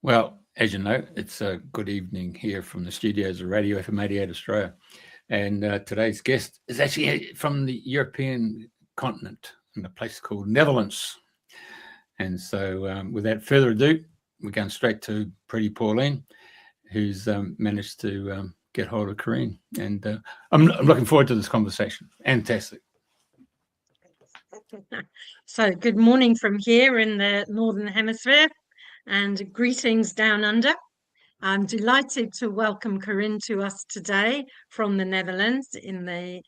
Well, as you know, it's a good evening here from the studios of Radio FM 88 Australia. And today's guest is actually from the European continent in a place called Netherlands. And so, without further ado, we're going straight to Priti Pauline, who's managed to get hold of Querine. And I'm looking forward to this conversation. Fantastic. So, good morning from here in the Northern Hemisphere and greetings down under. I'm delighted to welcome Querine to us today from the Netherlands in the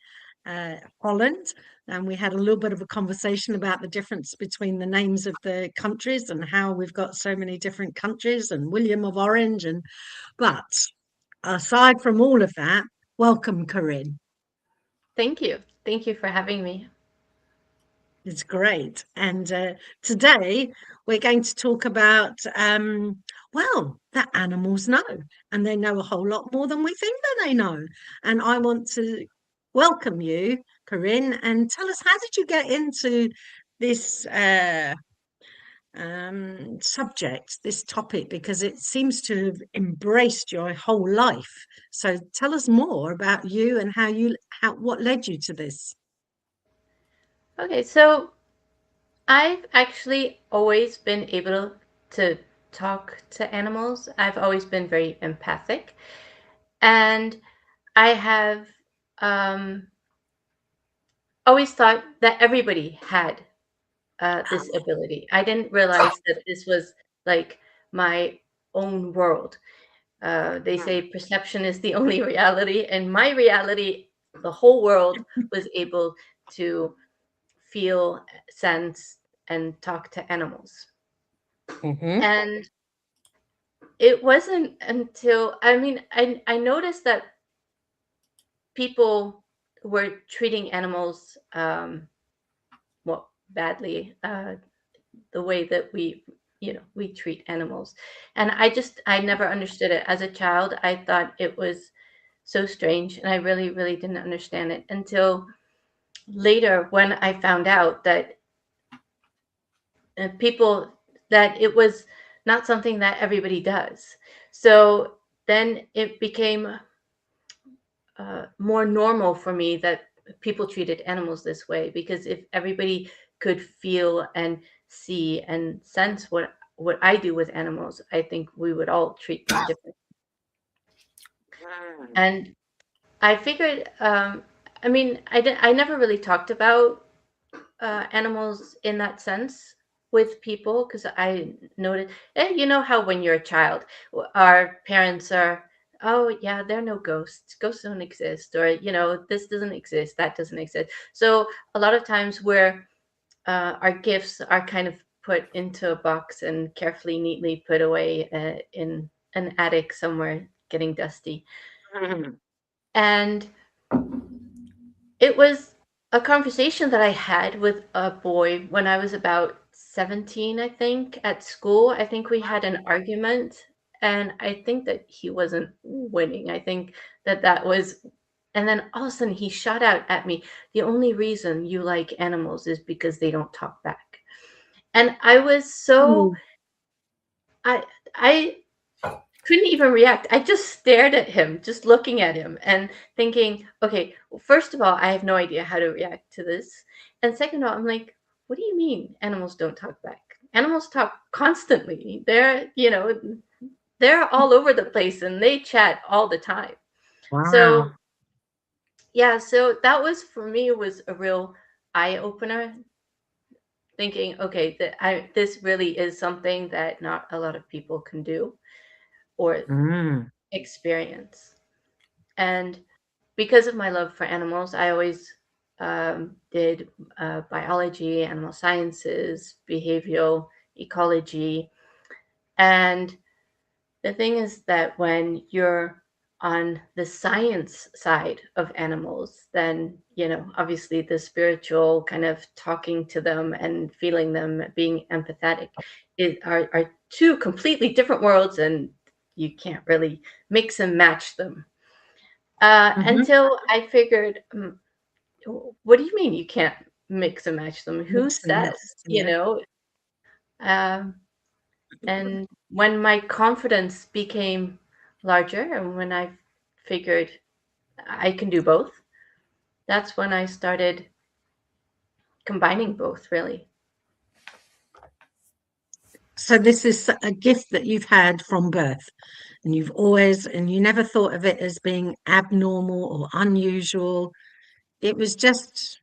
Holland. And we had a little bit of a conversation about the difference between the names of the countries and how we've got so many different countries and William of Orange. But aside from all of that, welcome, Querine. Thank you. Thank you for having me. It's great. And today we're going to talk about, that animals know, and they know a whole lot more than we think that they know. And I want to welcome you, Querine, and tell us, how did you get into this subject, this topic, because it seems to have embraced your whole life. So tell us more about you and what led you to this. Okay, so I've actually always been able to talk to animals. I've always been very empathic. And I have always thought that everybody had this ability. I didn't realize that this was like my own world. They say perception is the only reality, and my reality, the whole world was able to feel, sense, and talk to animals. Mm-hmm. And it wasn't until, I noticed that people were treating animals, badly, the way that we treat animals. And I never understood it. As a child, I thought it was so strange, and I really, really didn't understand it until later, when I found out that people that it was not something that everybody does. So then it became more normal for me that people treated animals this way, because if everybody could feel and see and sense what I do with animals, I think we would all treat them differently. And I figured, I never really talked about animals in that sense with people, because I noticed, you know how when you're a child, our parents are, oh yeah, there are no ghosts. Ghosts don't exist, or this doesn't exist, that doesn't exist. So a lot of times where our gifts are kind of put into a box and carefully, neatly put away in an attic somewhere, getting dusty. And it was a conversation that I had with a boy when I was about 17, I think, at school. I think we had an argument, and I think that he wasn't winning. I think that was, and then all of a sudden he shot out at me, the only reason you like animals is because they don't talk back. And I was so, I couldn't even react. I just stared at him, just looking at him and thinking, okay, well, first of all, I have no idea how to react to this. And second of all, I'm like, what do you mean animals don't talk back? Animals talk constantly. They're all over the place, and they chat all the time. Wow. So yeah, so that was, for me, was a real eye opener, thinking, okay, this really is something that not a lot of people can do or experience. And because of my love for animals, I always did biology, animal sciences, behavioral ecology. And the thing is that when you're on the science side of animals, then, obviously the spiritual kind of talking to them and feeling them, being empathetic, are two completely different worlds, and you can't really mix and match them. Until I figured, what do you mean you can't mix and match them? Who says, Yeah. And when my confidence became larger and when I figured I can do both, that's when I started combining both, really. So this is a gift that you've had from birth, and you never thought of it as being abnormal or unusual. It was just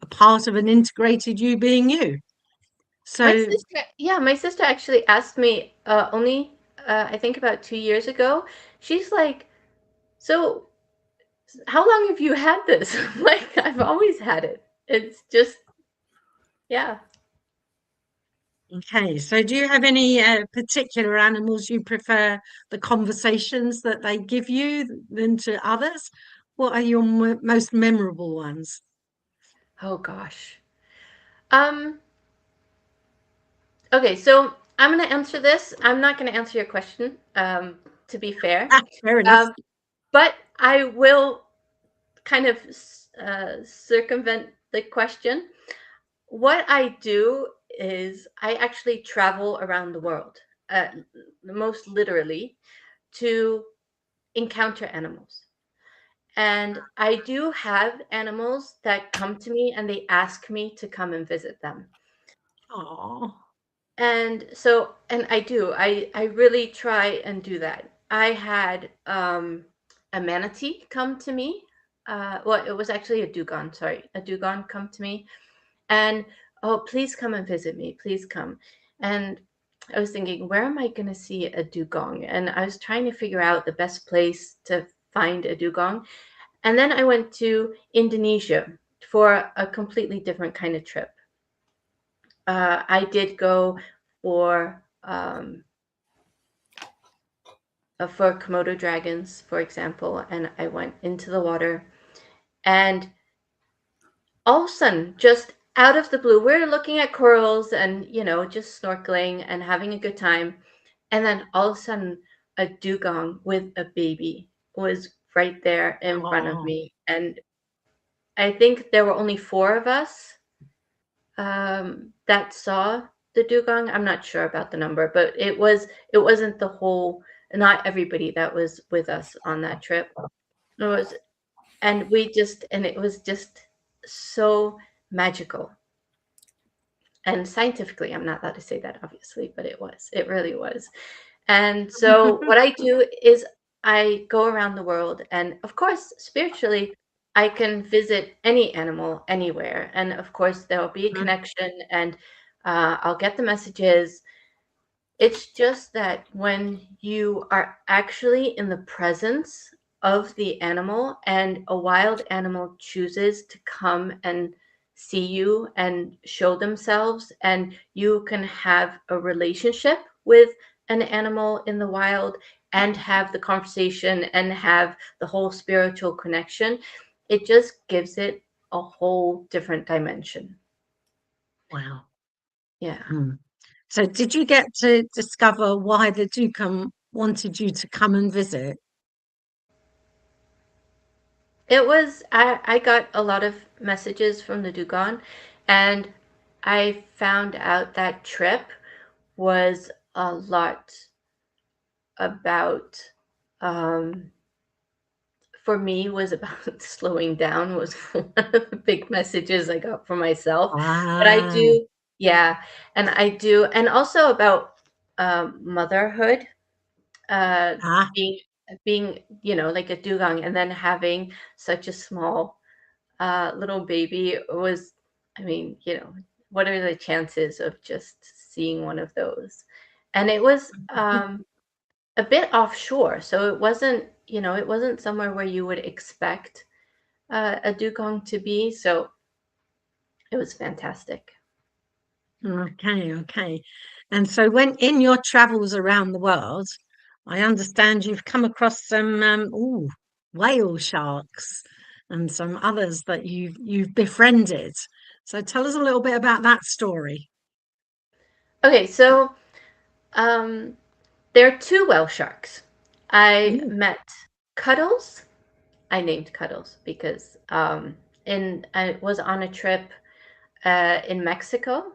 a part of an integrated you being you. So My sister actually asked me only I think about 2 years ago. She's like, "So, how long have you had this?" Like, I've always had it. It's just, yeah. okay, so do you have any particular animals you prefer the conversations that they give you than to others? What are your most memorable ones? Oh gosh. Um. Okay, so I'm gonna answer this. I'm not gonna answer your question. To be fair, Fair enough. um, but I will kind of circumvent the question. What I do is I actually travel around the world, uh, most literally, to encounter animals. And I do have animals that come to me and they ask me to come and visit them. Oh, And so, and I do, I really try and do that. I had a manatee come to me. Well, it was actually a dugong, sorry, a dugong come to me and, oh, please come and visit me, please come. And I was thinking, where am I going to see a dugong? And I was trying to figure out the best place to find a dugong. And then I went to Indonesia for a completely different kind of trip. I did go for Komodo dragons, for example, and I went into the water, and all of a sudden, just out of the blue, we're looking at corals and just snorkeling and having a good time, and then all of a sudden, a dugong with a baby was right there in front of oh, me, and I think there were only four of us that saw the dugong. I'm not sure about the number, but it wasn't the whole, not everybody that was with us on that trip. It was, and it was just so magical. And scientifically, I'm not allowed to say that, obviously, but it really was. And so what I do is I go around the world, and of course, spiritually, I can visit any animal anywhere. And of course, there will be a connection, and I'll get the messages. It's just that when you are actually in the presence of the animal and a wild animal chooses to come and see you and show themselves, and you can have a relationship with an animal in the wild and have the conversation and have the whole spiritual connection, it just gives it a whole different dimension. wow. Yeah. So did you get to discover why the dugong wanted you to come and visit? It was, I got a lot of messages from the dugong, and I found out that trip was a lot about, um, for me, was about slowing down, was one of the big messages I got for myself. But I Ah, do, yeah, and I do, and also about motherhood, uh, ah, being like a dugong, and then having such a small little baby was, I mean, what are the chances of just seeing one of those? And it was a bit offshore, so it wasn't somewhere where you would expect a dugong to be. So it was fantastic. okay, okay. And so when in your travels around the world, I understand you've come across some whale sharks and some others that you've befriended. So tell us a little bit about that story. Okay, so um, there are two whale sharks. I Ooh, met Cuddles. I named Cuddles because I was on a trip in Mexico.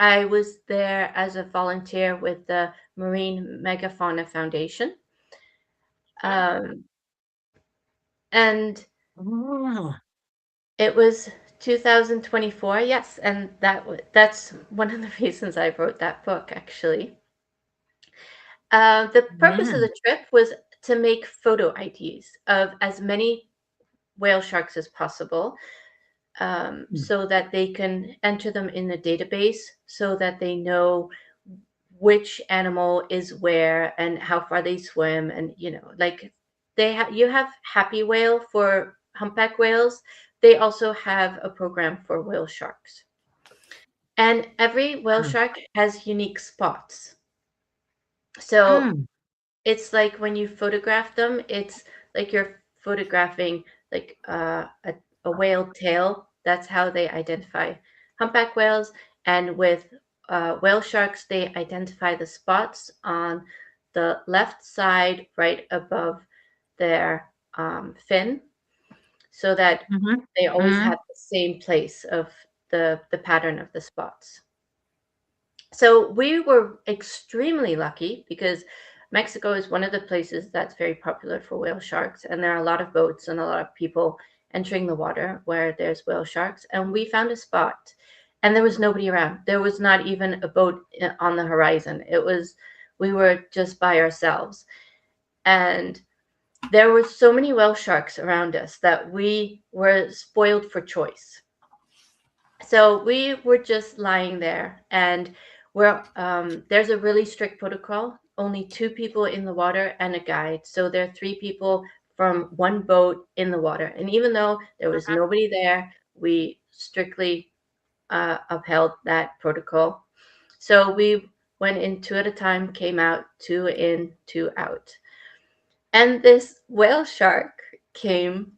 I was there as a volunteer with the Marine Megafauna Foundation. And Oh, it was 2024, yes, and that's one of the reasons I wrote that book, actually. The purpose of yeah. the trip was to make photo IDs of as many whale sharks as possible, so that they can enter them in the database, so that they know which animal is where and how far they swim, and like you have happy whale for humpback whales. They also have a program for whale sharks, and every whale Mm. shark has unique spots. So Mm. it's like when you photograph them, it's like you're photographing like a whale tail. That's how they identify humpback whales. And with whale sharks, they identify the spots on the left side, right above their fin, so that Mhm. they always Mm. have the same place of the pattern of the spots. So we were extremely lucky because Mexico is one of the places that's very popular for whale sharks, and there are a lot of boats and a lot of people entering the water where there's whale sharks. And we found a spot, and there was nobody around. There was not even a boat on the horizon. We were just by ourselves, and there were so many whale sharks around us that we were spoiled for choice. So we were just lying there, and there's a really strict protocol. Only two people in the water and a guide. So there are three people from one boat in the water. And even though there was nobody there, we strictly upheld that protocol. So we went in two at a time, came out, two in, two out. And this whale shark came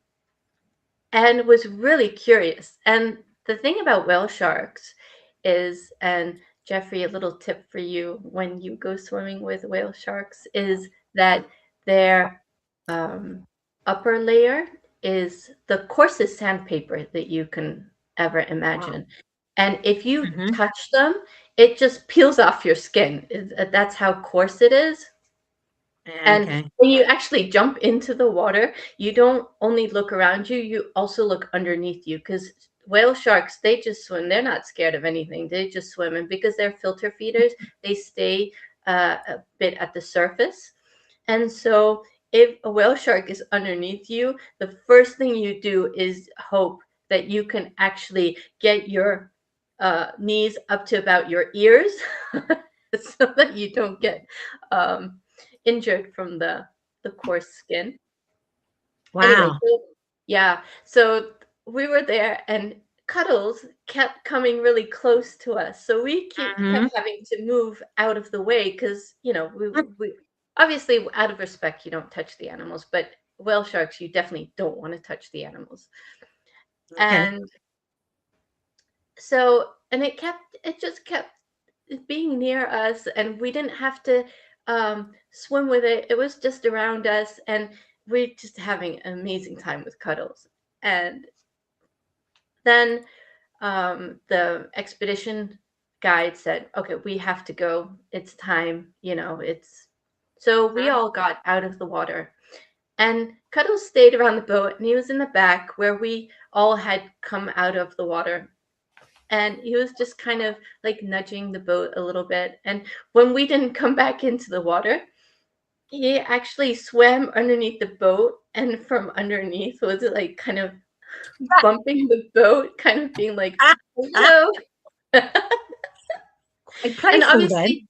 and was really curious. And the thing about whale sharks is, and Jeffrey, a little tip for you when you go swimming with whale sharks is that their upper layer is the coarsest sandpaper that you can ever Wow. imagine. And if you Mhm. touch them, it just peels off your skin. That's how coarse it is. And Okay. when you actually jump into the water, you don't only look around you, you also look underneath you, because whale sharks, they just swim. They're not scared of anything. They just swim. And because they're filter feeders, they stay a bit at the surface. And so if a whale shark is underneath you, the first thing you do is hope that you can actually get your knees up to about your ears so that you don't get injured from the coarse skin. Anyway, Wow. so yeah, so we were there, and Cuddles kept coming really close to us. So we Mhm. kept having to move out of the way because, we obviously, out of respect, you don't touch the animals, but whale sharks, you definitely don't want to touch the animals. Okay. And so, and it just kept being near us, and we didn't have to swim with it. It was just around us, and we're just having an amazing time with Cuddles. And then the expedition guide said, okay, we have to go. It's time, it's so we all got out of the water. And Cuddles stayed around the boat, and he was in the back where we all had come out of the water. And he was just kind of like nudging the boat a little bit. And when we didn't come back into the water, he actually swam underneath the boat, and from underneath was like kind of bumping the boat, kind of being like, Ah, ah, hello. quite And playful then. obviously,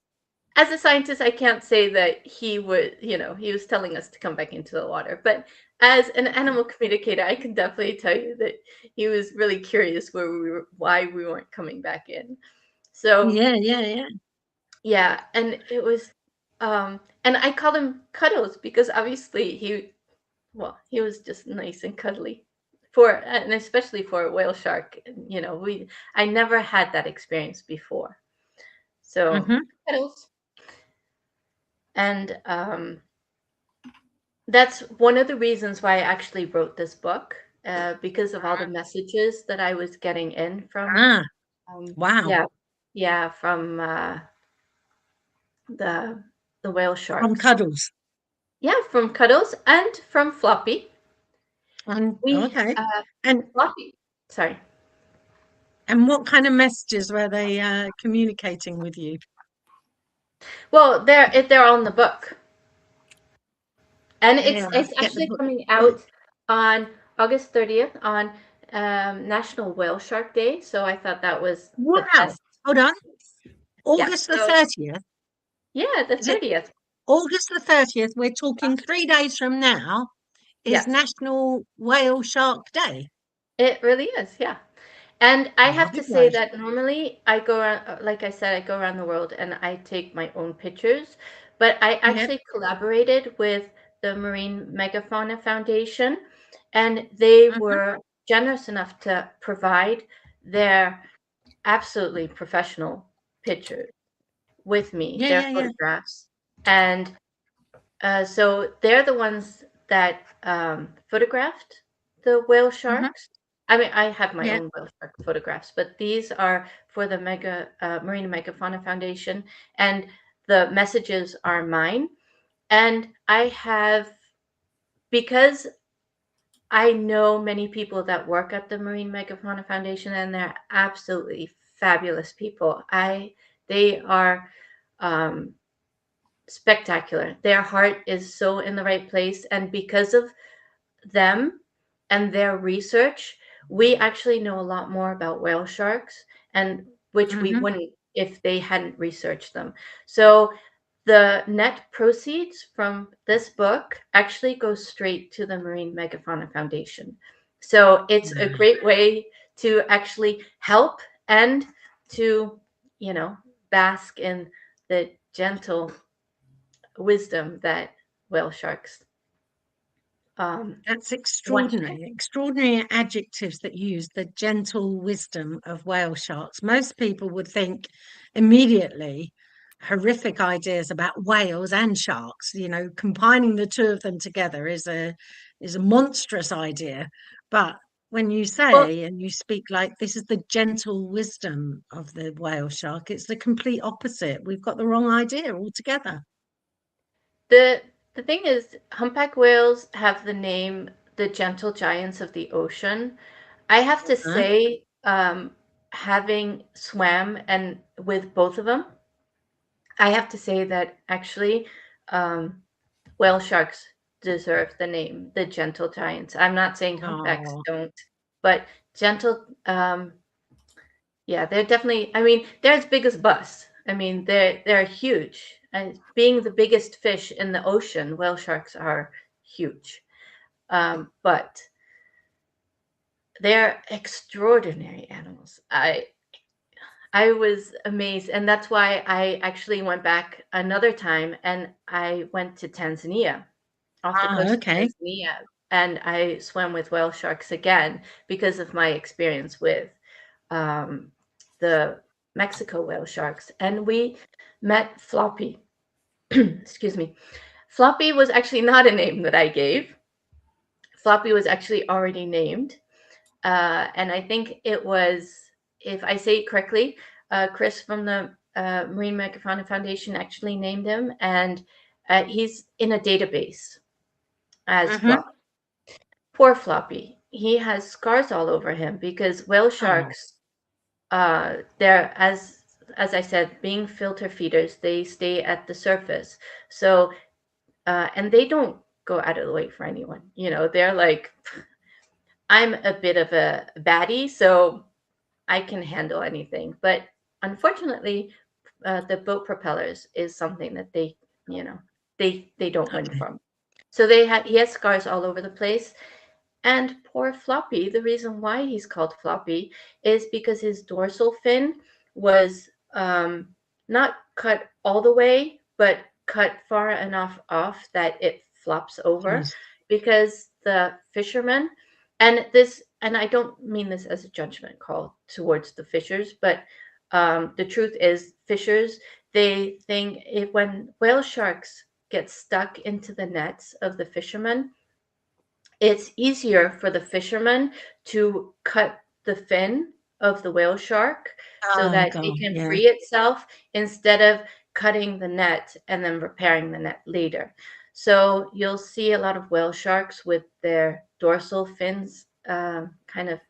as a scientist, I can't say that he would, he was telling us to come back into the water. But as an animal communicator, I can definitely tell you that he was really curious why we weren't coming back in. So Yeah, yeah, yeah. yeah, and it was, and I called him Cuddles because obviously he was just nice and cuddly and especially for a whale shark. I never had that experience before. So Mhm. Cuddles. And that's one of the reasons why I actually wrote this book, because of all the messages that I was getting in from, Ah, wow. yeah. Yeah, from the whale sharks. From Cuddles. Yeah, from Cuddles and from Floppy. Okay. And Floppy, sorry. And what kind of messages were they communicating with you? Well, they're on the book, and Yeah, it's actually coming out on August 30th on National Whale Shark Day. So I thought that was the best. Hold on. August the 30th. Yeah, the 30th. August the 30th. We're talking 3 days from now. Is National Whale Shark Day. It really is, yeah. And I have to say that normally I go around, like I said, I go around the world and I take my own pictures, but I actually collaborated with the Marine Megafauna Foundation, and they were generous enough to provide their absolutely professional pictures with me, their photographs. And so they're the ones that photographed the whale sharks. I mean, I have my own whale shark photographs, but these are for the Marine Megafauna Foundation, and the messages are mine. And I have, because I know many people that work at the Marine Megafauna Foundation, and they're absolutely fabulous people. They are spectacular. Their heart is so in the right place, and because of them and their research, we actually know a lot more about whale sharks, and which we wouldn't if they hadn't researched them. So the net proceeds from this book actually goes straight to the Marine Megafauna Foundation. So it's a great way to actually help and to, bask in the gentle wisdom that whale sharks That's extraordinary. Extraordinary adjectives that you use, the gentle wisdom of whale sharks. Most people would think immediately horrific ideas about whales and sharks. Combining the two of them together is a monstrous idea. But when you say and you speak like this is the gentle wisdom of the whale shark, it's the complete opposite. We've got the wrong idea altogether. The thing is, humpback whales have the name the gentle giants of the ocean. I have to say, having swam and with both of them, I have to say that actually whale sharks deserve the name the gentle giants. I'm not saying humpbacks don't, but gentle, yeah, they're definitely, I mean, they're as big as bus. I mean, they're huge. And being the biggest fish in the ocean, whale sharks are huge. But they're extraordinary animals. I was amazed, and that's why I actually went back another time, and I went to Tanzania, off the coast of Tanzania, and I swam with whale sharks again because of my experience with the Mexico whale sharks, and we met Floppy. Excuse me. Floppy was actually not a name that I gave. Floppy was actually already named. And I think it was, if I say it correctly, Chris from the Marine Megafauna Foundation actually named him, and he's in a database as Floppy. Poor Floppy. He has scars all over him because whale sharks, they're, as I said, being filter feeders, they stay at the surface. So, and they don't go out of the way for anyone. They're like, I'm a bit of a baddie, so I can handle anything. But unfortunately, the boat propellers is something that they don't win from. So he has scars all over the place. And poor Floppy, the reason why he's called Floppy is because his dorsal fin was not cut all the way, but cut far enough off that it flops over. Because the fishermen, and I don't mean this as a judgment call towards the fishers, but the truth is, fishers, they think when whale sharks get stuck into the nets of the fishermen, it's easier for the fishermen to cut the fin of the whale shark so Oh that God, it can yeah. free itself instead of cutting the net and then repairing the net later. So you'll see a lot of whale sharks with their dorsal fins kind of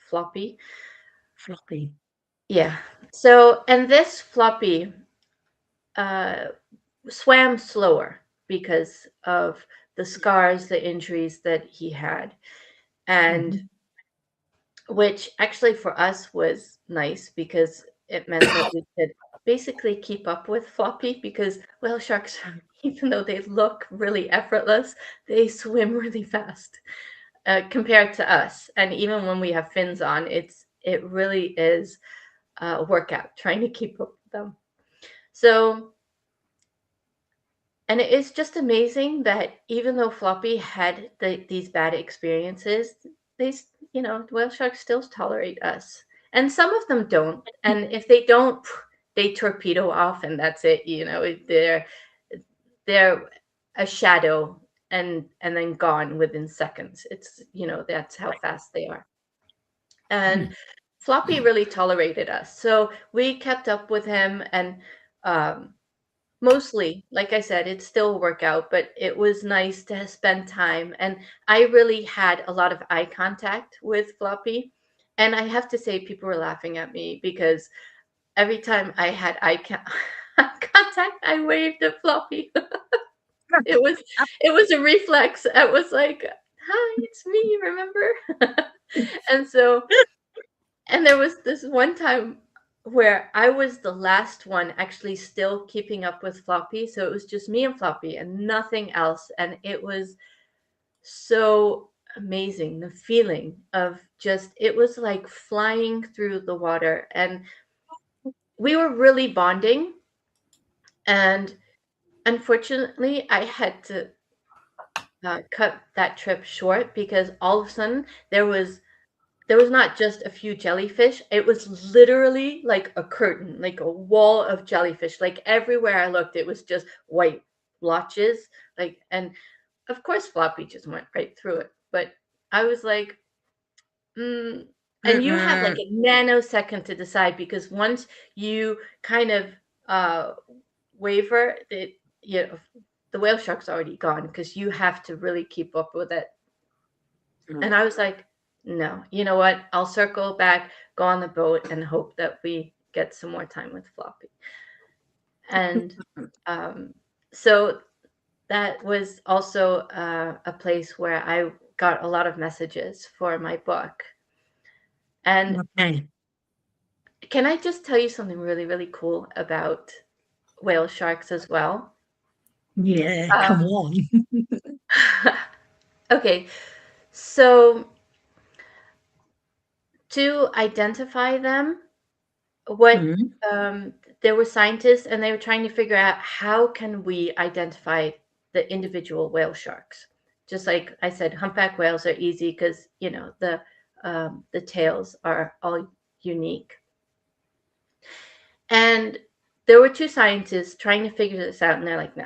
floppy. Floppy. Yeah. So, and this floppy swam slower because of the scars, the injuries that he had. And which actually for us was nice because it meant that we could basically keep up with Floppy because whale sharks, even though they look really effortless, they swim really fast compared to us. And even when we have fins on, it really is a workout trying to keep up with them. So, and it is just amazing that even though Floppy had these bad experiences, they, whale sharks still tolerate us. And some of them don't. And if they don't, they torpedo off and that's it. They're a shadow and then gone within seconds. It's, that's how fast they are. And Floppy really tolerated us. So we kept up with him and mostly, like I said, it's still a workout, but it was nice to spend time. And I really had a lot of eye contact with Floppy. And I have to say, people were laughing at me because every time I had contact, I waved at Floppy. It was a reflex. It was like, hi, it's me, remember? And so, and there was this one time where I was the last one actually still keeping up with Floppy. So it was just me and Floppy and nothing else. And it was so amazing. The feeling of just, it was like flying through the water. And we were really bonding. And unfortunately, I had to cut that trip short because all of a sudden there was not just a few jellyfish. It was literally like a curtain, like a wall of jellyfish. Like everywhere I looked, it was just white blotches. Like, and of course, Floppy just went right through it. But I was like, and you have like a nanosecond to decide because once you kind of waver, the whale shark's already gone because you have to really keep up with it. And I was like, no, you know what? I'll circle back, go on the boat, and hope that we get some more time with Floppy. And so that was also a place where I got a lot of messages for my book. And can I just tell you something really, really cool about whale sharks as well? Yeah, come on. Okay, so to identify them, what there were scientists and they were trying to figure out how can we identify the individual whale sharks. Just like I said, humpback whales are easy because the tails are all unique. And there were two scientists trying to figure this out, and they're like, no,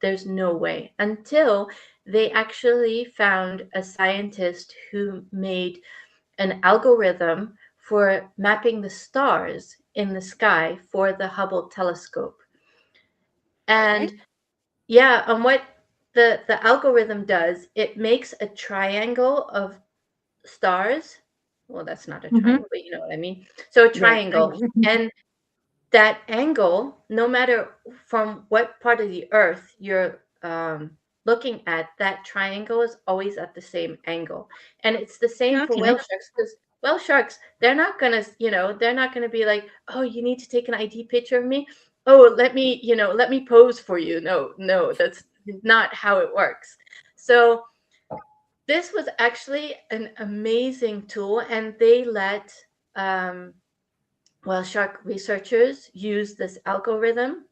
there's no way, until they actually found a scientist who made an algorithm for mapping the stars in the sky for the Hubble telescope. And yeah, and what the algorithm does, it makes a triangle of stars. Well, that's not a triangle, but you know what I mean. So a triangle. And that angle, no matter from what part of the earth you're looking at, that triangle is always at the same angle. And it's the same for whale sharks because whale sharks, they're not gonna, they're not gonna be like, oh, you need to take an ID picture of me. Oh, let me pose for you. No, that's not how it works. So this was actually an amazing tool, and they let whale shark researchers use this algorithm.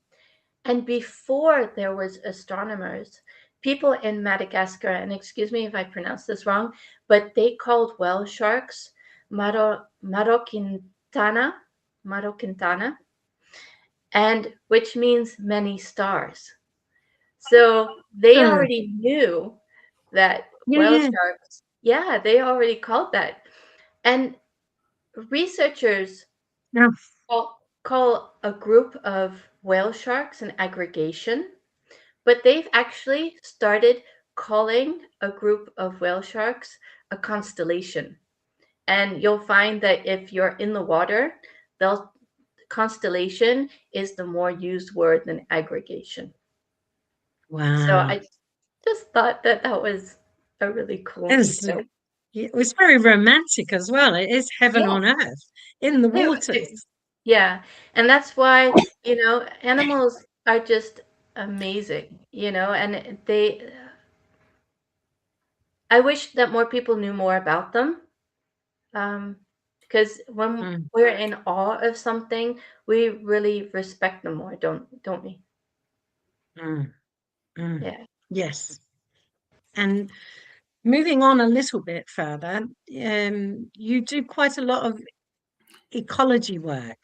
And before there was astronomers, people in Madagascar, and excuse me if I pronounce this wrong, but they called whale sharks Marokintana, and which means many stars. So they already knew that whale sharks, they already called that. And researchers Yeah. call a group of whale sharks an aggregation, but they've actually started calling a group of whale sharks a constellation. And you'll find that if you're in the water, they'll constellation is the more used word than aggregation. So Wow. I just thought that that was a really cool detail. It was very romantic as well. It is heaven Yeah, on earth in the it, waters. yeah, and that's why, animals are just amazing, and I wish that more people knew more about them. Because when Mm, we're in awe of something, we really respect them more, don't we? mm, mm. Yeah. Yes. And moving on a little bit further, you do quite a lot of ecology work.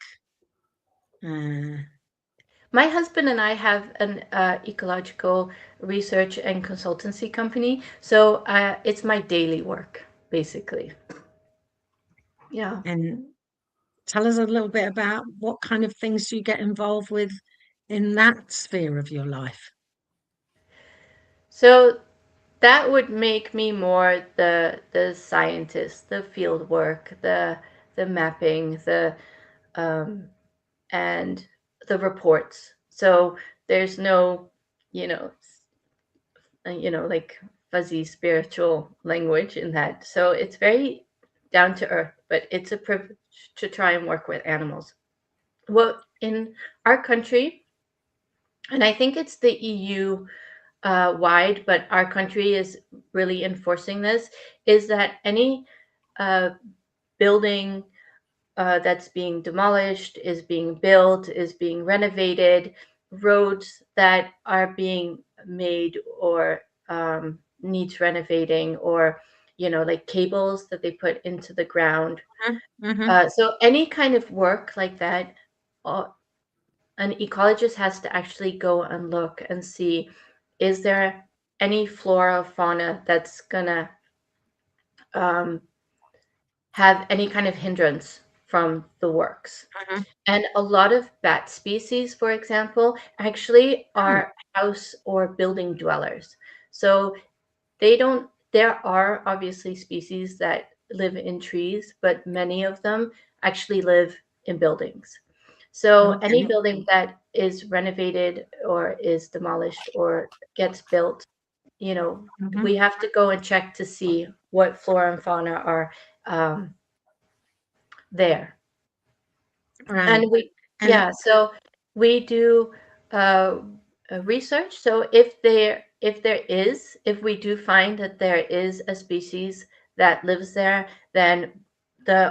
My husband and I have an ecological research and consultancy company, so it's my daily work, basically. Yeah. And tell us a little bit about what kind of things you get involved with in that sphere of your life. So that would make me more the scientist, the field work, the mapping, the and the reports. So there's no, you know, like fuzzy spiritual language in that. So it's very down to earth, but it's a privilege to try and work with animals. Well, in our country, and I think it's the EU wide, but our country is really enforcing this, is that any uh, building that's being demolished, is being built, is being renovated, roads that are being made or needs renovating, or like cables that they put into the ground. Mm-hmm. So any kind of work like that, uh, an ecologist has to actually go and look and see, is there any flora or fauna that's gonna um, have any kind of hindrance from the works. Mm-hmm. And a lot of bat species, for example, actually Mm, are house or building dwellers. So there are obviously species that live in trees, but many of them actually live in buildings. So any okay. building that is renovated or is demolished or gets built, Mm-hmm. we have to go and check to see what flora and fauna are um, there. Right. And And so we do uh, research. So if we do find that there is a species that lives there, then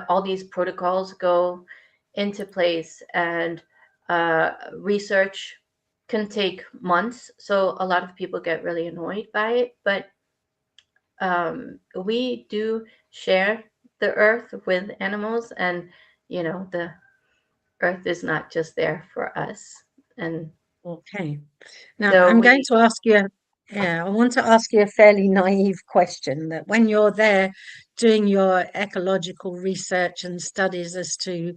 all these protocols go into place, and research can take months. So a lot of people get really annoyed by it, but we do share the earth with animals, and the earth is not just there for us. And okay. Now so I'm going to ask you, I want to ask you a fairly naive question that when you're there doing your ecological research and studies as to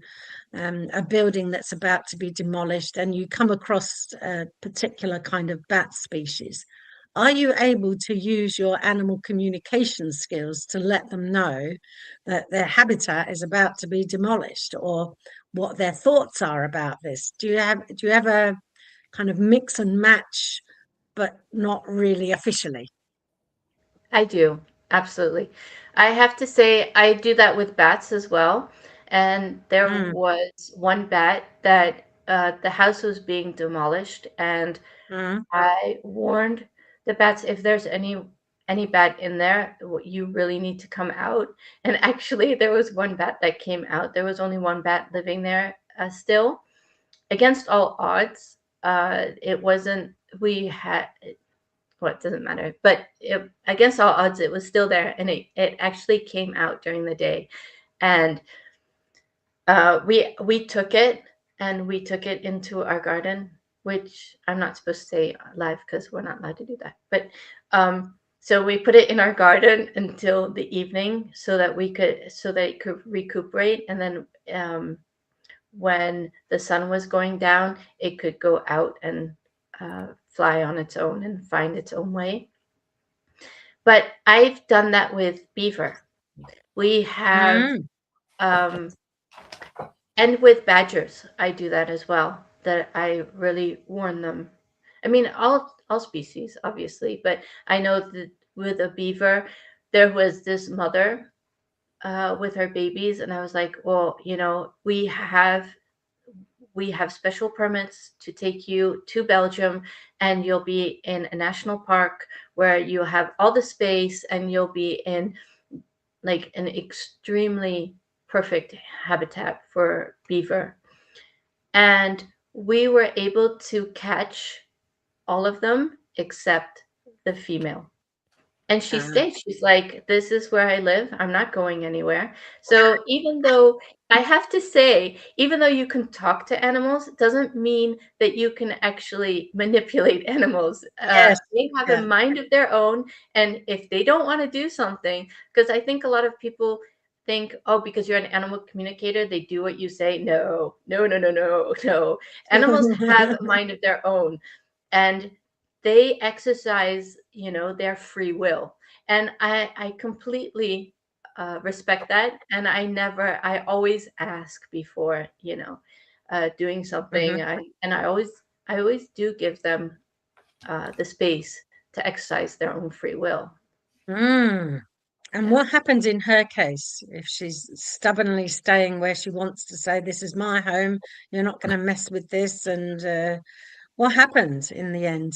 a building that's about to be demolished and you come across a particular kind of bat species, are you able to use your animal communication skills to let them know that their habitat is about to be demolished, or what their thoughts are about this? Do you ever kind of mix and match, but not really officially? I do, absolutely. I have to say, I do that with bats as well. And there Mm, was one bat that the house was being demolished, and mm, I warned the bats, if there's any bat in there, you really need to come out. And actually, there was one bat that came out. There was only one bat living there still. Against all odds, it wasn't. We had well, it doesn't matter. But against all odds, it was still there, and it actually came out during the day, and we took it, and we took it into our garden, which I'm not supposed to say live because we're not allowed to do that. But So we put it in our garden until the evening so that it could recuperate, and then when the sun was going down, it could go out and fly on its own and find its own way. But I've done that with beaver. We have, and with badgers, I do that as well. That I really warn them. I mean, all species, obviously, but I know that with a beaver, there was this mother with her babies, and I was like, well, we have special permits to take you to Belgium, and you'll be in a national park where you'll have all the space, and you'll be in like an extremely perfect habitat for beaver. And we were able to catch all of them except the female. And she stayed. She's like, this is where I live. I'm not going anywhere. So even though I have to say, even though you can talk to animals, it doesn't mean that you can actually manipulate animals. Yes. They have a mind of their own. And if they don't want to do something, because I think a lot of people think, oh, because you're an animal communicator, they do what you say. No, no, no, no, no, no. Animals have a mind of their own. And they exercise, their free will. And I completely respect that. And I always ask before, doing something. I always do give them the space to exercise their own free will. And what happens in her case if she's stubbornly staying where she wants to say, this is my home, you're not going to mess with this? And what happens in the end?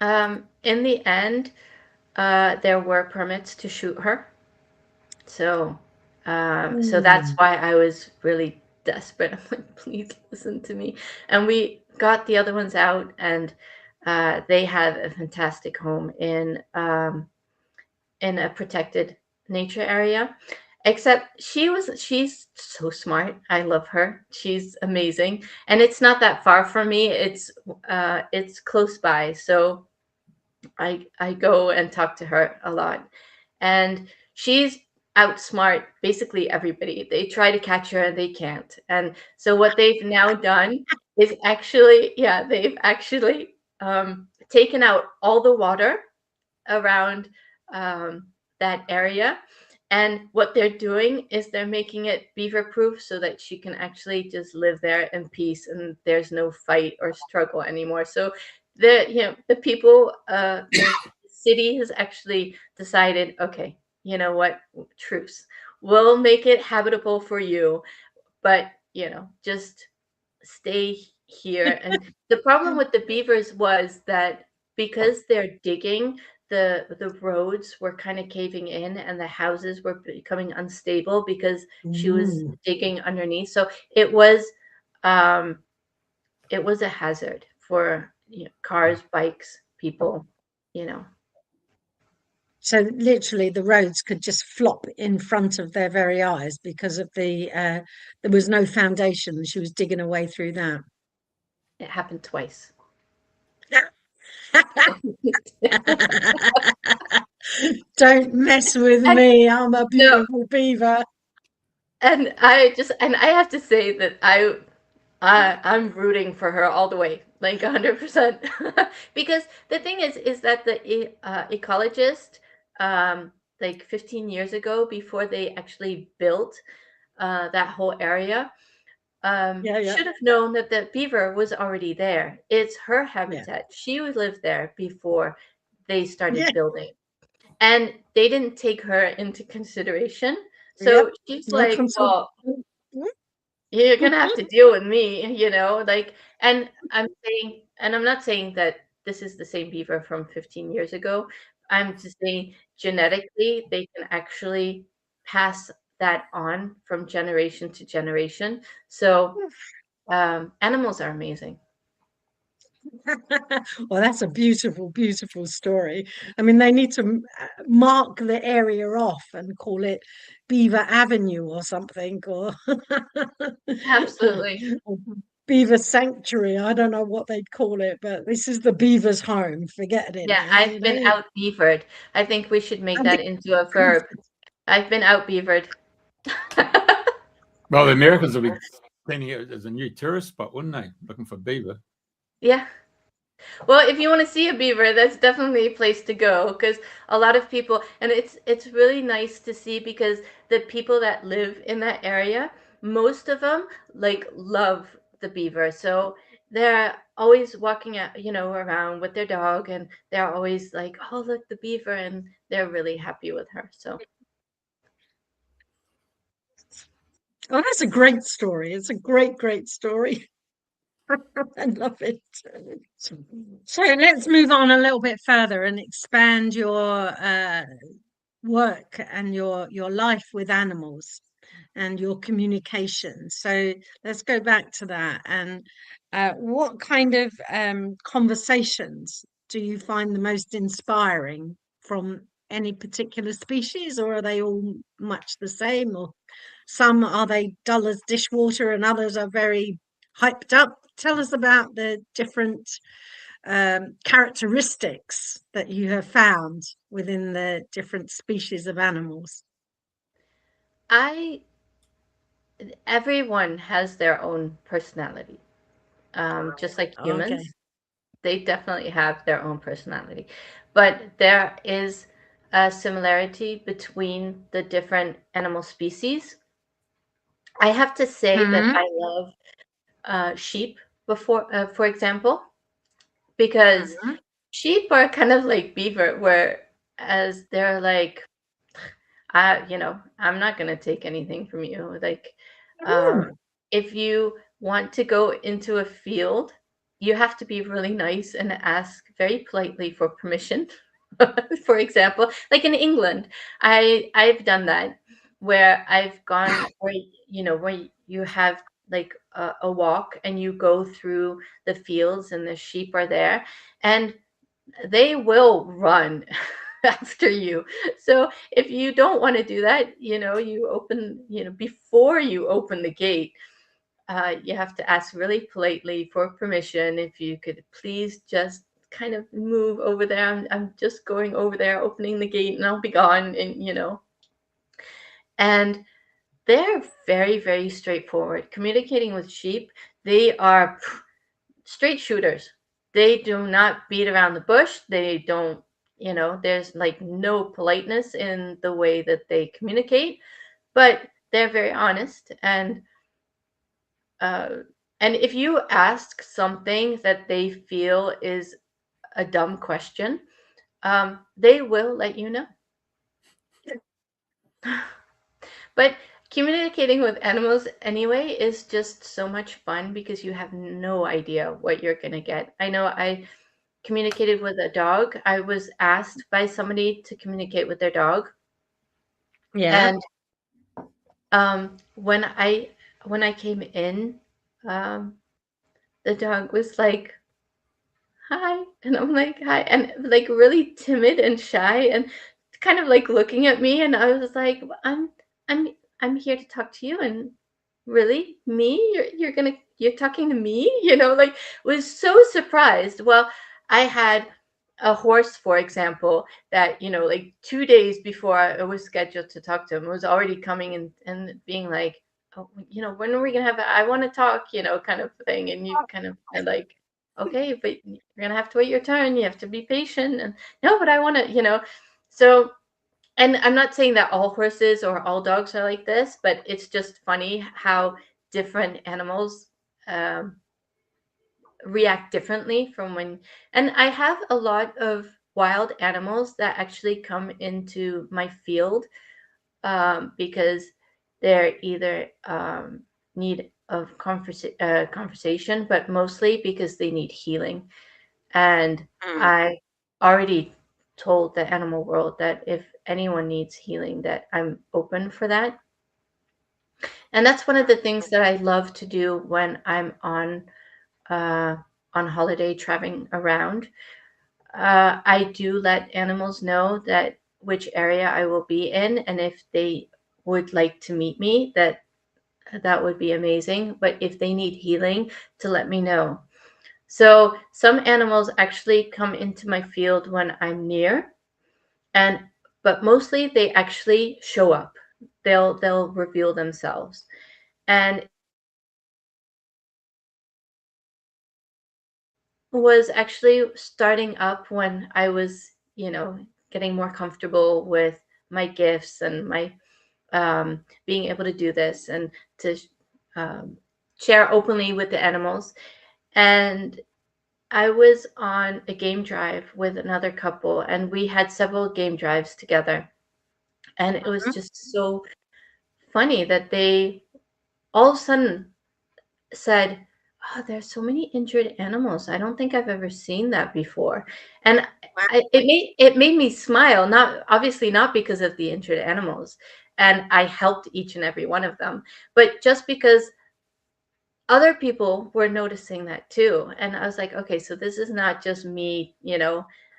In the end, there were permits to shoot her. So that's why I was really desperate. I'm like, please listen to me. And we got the other ones out, and they have a fantastic home in a protected nature area. Except she's so smart. I love her. She's amazing. And it's not that far from me. It's close by. So I go and talk to her a lot. And she's outsmart basically everybody. They try to catch her and they can't. And so what they've now done is they've actually taken out all the water around that area. And what they're doing is they're making it beaver proof so that she can actually just live there in peace, and there's no fight or struggle anymore. So the people, the city has actually decided, okay, you know what, truce. We'll make it habitable for you, but just stay here. And the problem with the beavers was that because they're digging, the roads were kind of caving in, and the houses were becoming unstable because she was digging underneath. So it was a hazard for cars, bikes, people. So literally the roads could just flop in front of their very eyes because of there was no foundation. She was digging her way through that. It happened twice. Don't mess with me. I'm a beautiful beaver. And I have to say that I'm rooting for her all the way, like 100%. Because the thing is that the ecologist, like 15 years ago, before they actually built that whole area, should have known that the beaver was already there. It's her habitat. She would live there before they started building. And they didn't take her into consideration. So she's like, well, you're gonna have to deal with me, and I'm not saying that this is the same beaver from 15 years ago. I'm just saying genetically they can actually pass that on from generation to generation. So animals are amazing. Well, that's a beautiful, beautiful story. I mean, they need to mark the area off and call it Beaver Avenue or something. Or Absolutely. beaver sanctuary. I don't know what they'd call it, but this is the beaver's home. Forget it Yeah, now, I've been out beavered. I think we should make And that into a verb. I've been out beavered. Well, the Americans will be planning it as a new tourist spot, wouldn't they? Looking for beaver. Yeah. Well, if you want to see a beaver, that's definitely a place to go, because a lot of people, and it's really nice to see, because the people that live in that area, most of them like love the beaver. So they're always walking out, around with their dog, and they're always like, "Oh, look, the beaver," and they're really happy with her. So oh, that's a great story. It's a great story. I love it. So let's move on a little bit further and expand your work and your life with animals and your communication. So let's go back to that. And what kind of conversations do you find the most inspiring from any particular species, or are they all much the same? Or some are they dull as dishwater and others are very hyped up? Tell us about the different characteristics that you have found within the different species of animals. everyone has their own personality, just like humans. Okay. They definitely have their own personality, but there is a similarity between the different animal species. I have to say that I love sheep, for example, because sheep are kind of like beaver, whereas they're like, I'm not gonna take anything from you. Like, if you want to go into a field, you have to be really nice and ask very politely for permission. For example, like in England, I've done that, where I've gone where you have like a walk, and you go through the fields, and the sheep are there, and they will run after you. So if you don't want to do that, before you open the gate, you have to ask really politely for permission. If you could please just kind of move over there. I'm just going over there, opening the gate, and I'll be gone. And they're very, very straightforward. Communicating with sheep, they are straight shooters. They do not beat around the bush. They don't, there's like no politeness in the way that they communicate, but they're very honest. And if you ask something that they feel is a dumb question, they will let you know. But communicating with animals anyway is just so much fun, because you have no idea what you're going to get. I know I communicated with a dog. I was asked by somebody to communicate with their dog. Yeah. And when I came in, the dog was like, "Hi," and I'm like, "Hi," and like really timid and shy, and kind of like looking at me, and I was like, I'm I'm here to talk to you." And really, me? You're talking to me? Like, was so surprised. Well, I had a horse, for example, that, like 2 days before I was scheduled to talk to him, was already coming and being like, "Oh, when are we gonna have I want to talk," kind of thing. And you kind of are like, "Okay, but you're gonna have to wait your turn. You have to be patient." And no, but I want to. So, and I'm not saying that all horses or all dogs are like this, but it's just funny how different animals um, react differently from when. And I have a lot of wild animals that actually come into my field because they're either need of conversation, but mostly because they need healing. And I already told the animal world that if anyone needs healing, that I'm open for that. And that's one of the things that I love to do when I'm on holiday traveling around. I do let animals know that which area I will be in, and if they would like to meet me, that that would be amazing. But if they need healing, to let me know. So some animals actually come into my field when I'm near, but mostly they actually show up. They'll reveal themselves. And was actually starting up when I was, getting more comfortable with my gifts and my being able to do this and to share openly with the animals. And I was on a game drive with another couple, and we had several game drives together. And it was just so funny that they all of a sudden said, "Oh, there's so many injured animals. I don't think I've ever seen that before." And it made me smile, not obviously not because of the injured animals. And I helped each and every one of them, but just because other people were noticing that too. And I was like, okay, so this is not just me,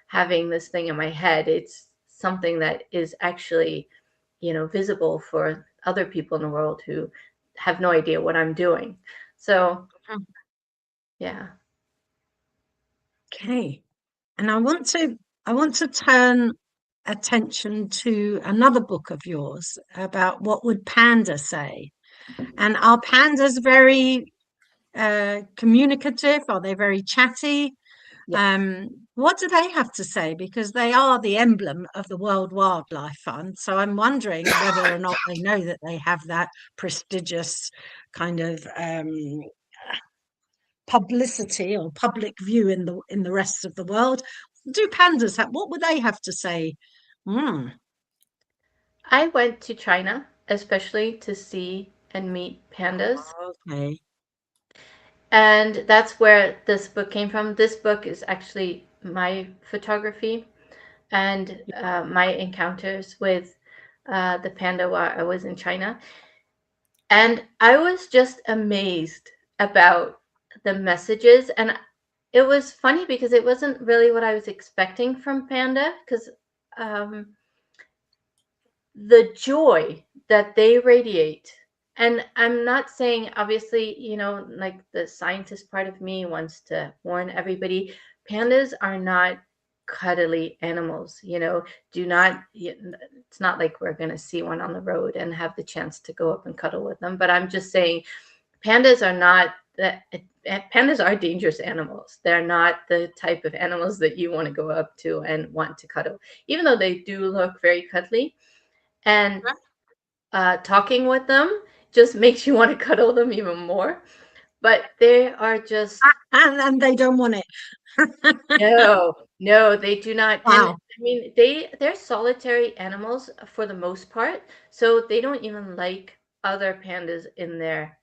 having this thing in my head. It's something that is actually, visible for other people in the world who have no idea what I'm doing. So, yeah. Okay. And I want to turn attention to another book of yours about what would panda say. And are pandas very communicative? Are they very chatty? Yes. What do they have to say? Because they are the emblem of the World Wildlife Fund. So I'm wondering whether or not they know that they have that prestigious kind of publicity or public view in the rest of the world. Do pandas have? What would they have to say? I went to China, especially to see and meet pandas. Okay. And that's where this book came from. This book is actually my photography and my encounters with the panda while I was in China. And I was just amazed about the messages. And it was funny because it wasn't really what I was expecting from panda, because the joy that they radiate. And I'm not saying, obviously, like the scientist part of me wants to warn everybody, pandas are not cuddly animals, do not, it's not like we're going to see one on the road and have the chance to go up and cuddle with them. But I'm just saying, pandas are not that. Pandas are dangerous animals. They're not the type of animals that you want to go up to and want to cuddle, even though they do look very cuddly. And talking with them just makes you want to cuddle them even more. But they are just And they don't want it. no, they do not. And Wow. I mean, they're solitary animals for the most part, so they don't even like other pandas in their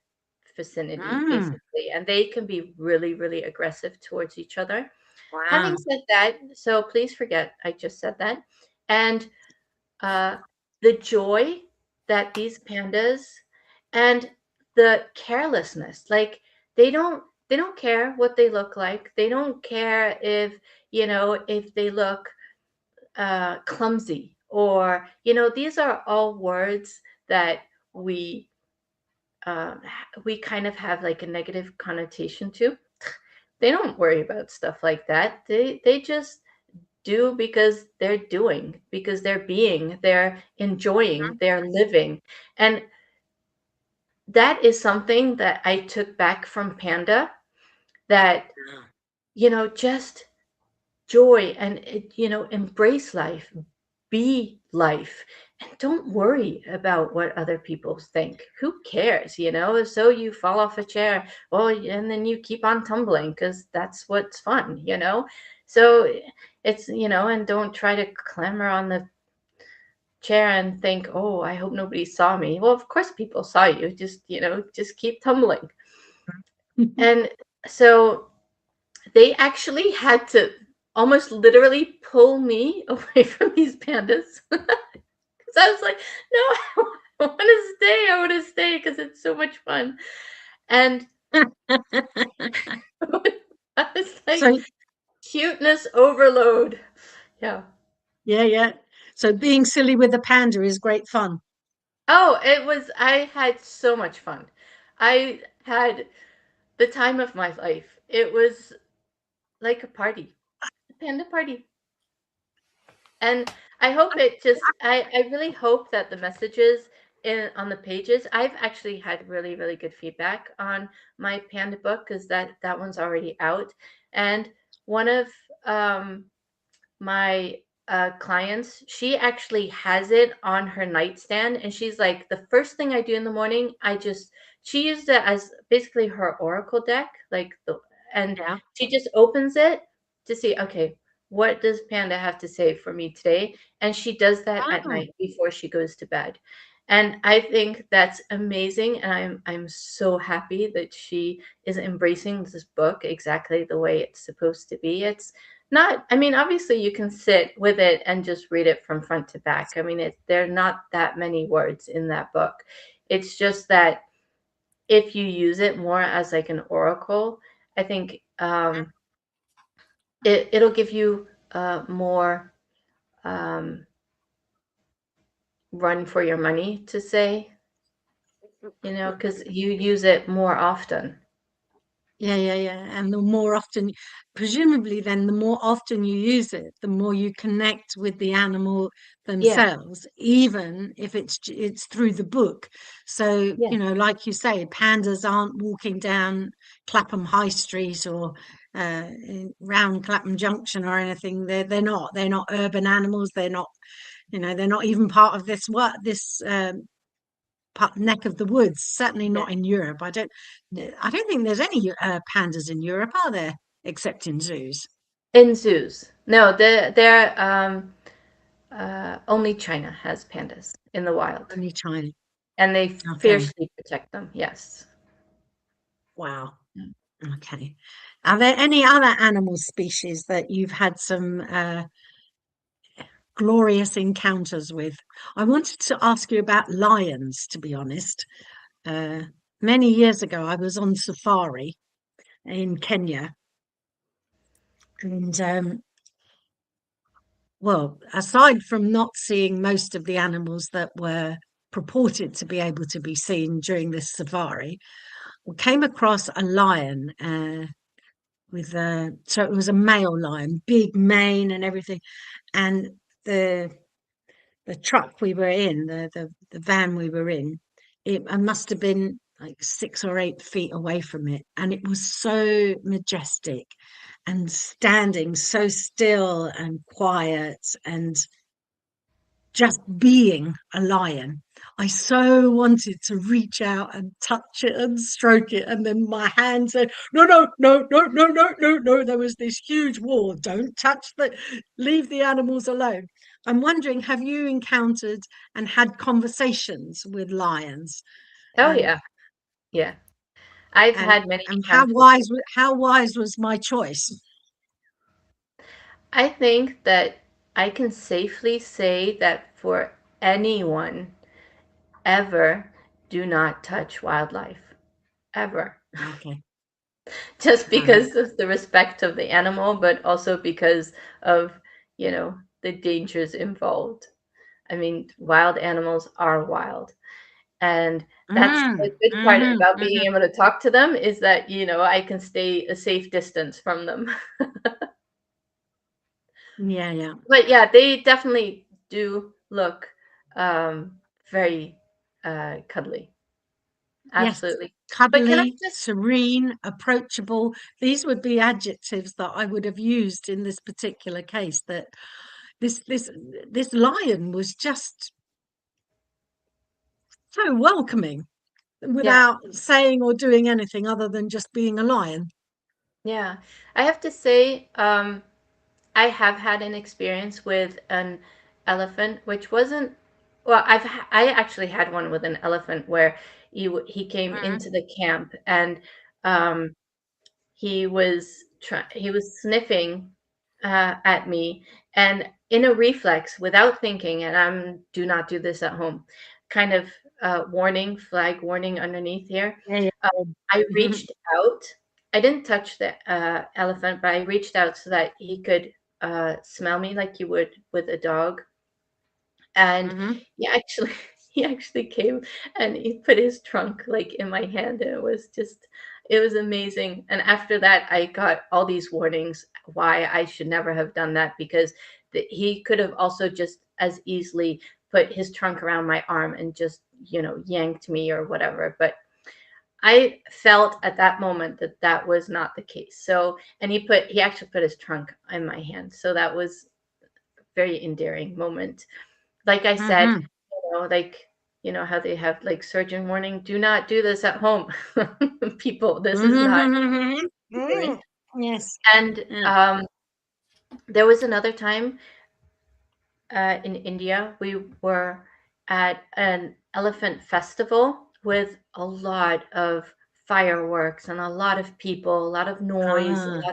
vicinity, basically, and they can be really, really aggressive towards each other. Having Wow. said that, so please forget I just said that. And the joy that these pandas and the carelessness, like they don't care what they look like. They don't care if they look clumsy, or these are all words that we we kind of have like a negative connotation to. They don't worry about stuff like that. They just do because they're doing, because they're enjoying, they're living. And that is something that I took back from panda, that just joy and embrace life, be life, and don't worry about what other people think. Who cares? So you fall off a chair, well, and then you keep on tumbling because that's what's fun. So it's and don't try to clamber on the chair and think, oh, I hope nobody saw me. Well, of course people saw you. Just keep tumbling. And so they actually had to almost literally pull me away from these pandas. Because I was like, no, I want to stay. I want to stay because it's so much fun. And I was like, So cuteness overload. Yeah. yeah. So being silly with a panda is great fun. Oh, I had so much fun. I had the time of my life. It was like a party, a panda party. And I hope it just, I really hope that the messages on the pages, I've actually had really, really good feedback on my panda book because that one's already out. And one of my clients, she actually has it on her nightstand, and she's like, the first thing I do in the morning, she used it as basically her oracle deck, and Yeah. she just opens it to see, okay, what does Panda have to say for me today? And she does that at Oh, night before she goes to bed. And I think that's amazing, and I'm so happy that she is embracing this book exactly the way it's supposed to be. It's not, I mean, obviously you can sit with it and just read it from front to back. I mean, there are not that many words in that book. It's just that if you use it more as like an oracle, I think it'll give you more um, run for your money to say, because you use it more often. yeah, yeah, yeah. And the more often, presumably, then the more often you use it, the more you connect with the animal Yeah, themselves, even if it's through the book. So, yeah, like you say, pandas aren't walking down Clapham High Street or round Clapham Junction or anything. They're not urban animals. They're not, they're not even part of this neck of the woods. Certainly yeah. not in Europe. I don't think there's any pandas in Europe, are there? Except in zoos. In zoos. No, they're only China has pandas in the wild, Only China. and they Okay. fiercely protect them. Yes. Wow. Okay. Are there any other animal species that you've had some glorious encounters with? I wanted to ask you about lions, to be honest. Uh, Many years ago, I was on safari in Kenya, and well, aside from not seeing most of the animals that were purported to be able to be seen during this safari, we came across a lion so it was a male lion, big mane and everything, and the the truck we were in, the van we were in, I must have been like 6 or 8 feet away from it, and it was so majestic and standing so still and quiet and just being a lion. I so wanted to reach out and touch it and stroke it. And then my hand said, no, no, no, no, no, no, no, no. There was this huge wall. Don't touch leave the animals alone. I'm wondering, have you encountered and had conversations with lions? Oh And yeah, yeah. I've and had many and encounters. how wise was my choice? I think that I can safely say that for anyone, ever, do not touch wildlife. Ever. Okay. Just All right. because of the respect of the animal, but also because of, the dangers involved. I mean, wild animals are wild. And that's the good part about being Mhm. able to talk to them is that, I can stay a safe distance from them. Yeah, yeah. But yeah, they definitely do look very cuddly. Yes, Absolutely. But can I cuddly, just serene, approachable. These would be adjectives that I would have used in this particular case. That this this this lion was just so welcoming yeah, without saying or doing anything other than just being a lion. yeah. I have to say, I have had an experience with an elephant, which wasn't, well, I actually had one with an elephant where he came Mhm. into the camp, and um he was sniffing at me, and in a reflex without thinking, and do not do this at home, kind of flag warning underneath here. Yeah, yeah. I Mhm. reached out. I didn't touch the elephant, but I reached out so that he could smell me like you would with a dog. And Mhm. he actually he actually came and he put his trunk like in my hand, and it was amazing. And after that, I got all these warnings why I should never have done that, because he could have also just as easily put his trunk around my arm and just, yanked me or whatever. But I felt at that moment that that was not the case. So, and he actually put his trunk in my hand. So that was a very endearing moment. Like I said, Mhm. like, how they have like surgeon warning, do not do this at home. People, this is not endearing. Yes. And Yeah. there was another time in India, we were at an elephant festival with a lot of fireworks and a lot of people, a lot of noise, Ah,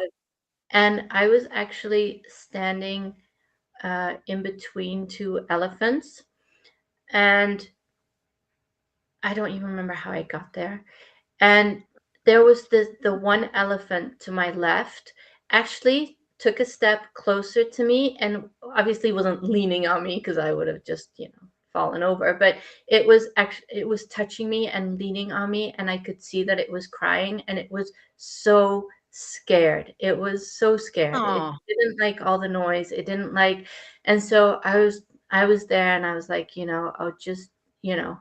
and I was actually standing in between two elephants, and I don't even remember how I got there. And there was the one elephant to my left actually took a step closer to me, and obviously wasn't leaning on me because I would have just, fallen over. But it was touching me and leaning on me, and I could see that it was crying, and it was so scared. It was so scared. It oh, didn't like all the noise. It didn't like, and so I was there, and I was like, I'll just, you know,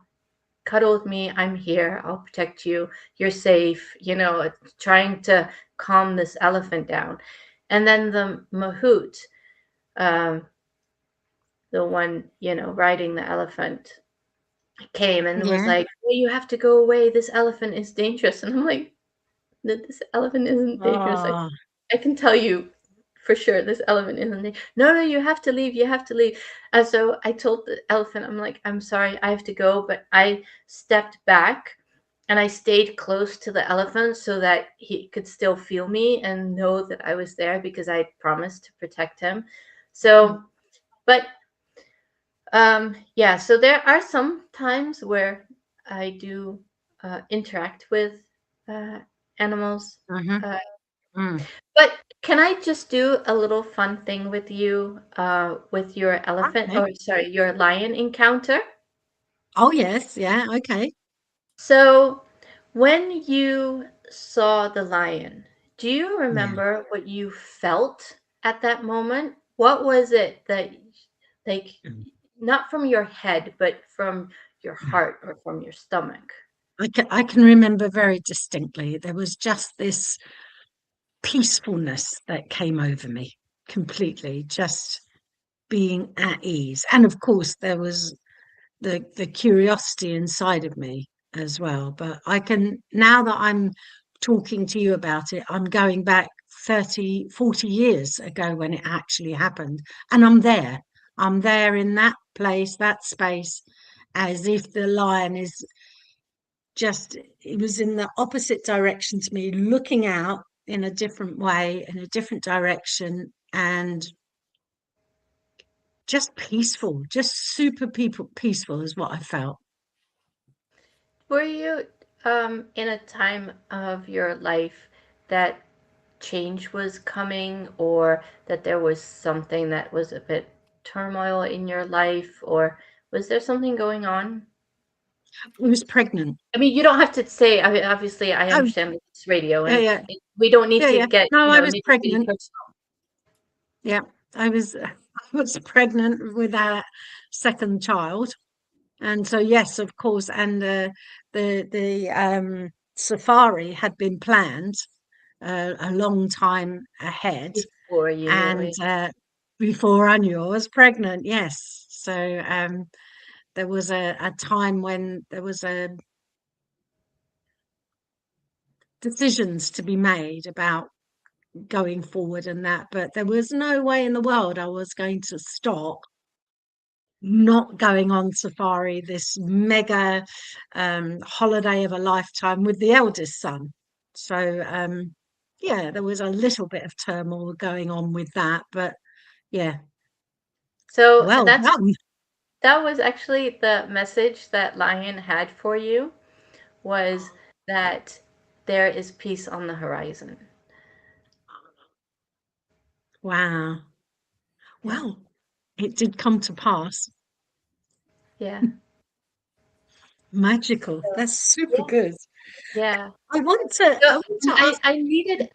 cuddle with me. I'm here. I'll protect you. You're safe. Trying to calm this elephant down. And then the mahout, um, the one, riding the elephant, came and was yeah. like, "Well, you have to go away. This elephant is dangerous." And I'm like, This elephant isn't dangerous. Oh, I can tell you for sure this elephant isn't there. No, no, you have to leave. You have to leave." And so I told the elephant, I'm like, "I'm sorry, I have to go." But I stepped back and I stayed close to the elephant so that he could still feel me and know that I was there, because I promised to protect him. So, but yeah, so there are some times where I do interact with uh, animals. mhm, Uh, mm. but can I just do a little fun thing with you, with your elephant, Okay. or sorry, your lion encounter? Oh, yes. Yeah. Okay. So, when you saw the lion, do you Yeah. remember what you felt at that moment? What was it that, like, not from your head, but from your heart or from your stomach? I can remember very distinctly. There was just this peacefulness that came over me completely, just being at ease. And of course, there was the curiosity inside of me as well. But I can, now that I'm talking to you about it, I'm going back 30, 40 years ago when it actually happened. And I'm there in that place, that space, as if the lion is just, it was in the opposite direction to me, looking out in a different way, in a different direction, and just peaceful, just super peaceful is what I felt. Were you in a time of your life that change was coming, or that there was something that was a bit turmoil in your life, or was there something going on? I was pregnant. I mean, you don't have to say. I mean, obviously, I Oh, understand it's radio, yeah, and yeah, we don't need yeah, to yeah. get, No, I was nitty-gritty pregnant. personal. Yeah, I was pregnant with our second child, and so yes, of course, and the safari had been planned a long time ahead, Before you knew and it. before I knew I was pregnant. Yes, so there was a time when there was a decisions to be made about going forward and that, but there was no way in the world I was going to stop not going on safari, this mega holiday of a lifetime with the eldest son. So yeah, there was a little bit of turmoil going on with that, but yeah, So well done. that was actually the message that Lion had for you, was that there is peace on the horizon. Wow. Yeah. Well, it did come to pass. Yeah. Magical. That's super Yeah, good. yeah. I want to So I want to ask. I needed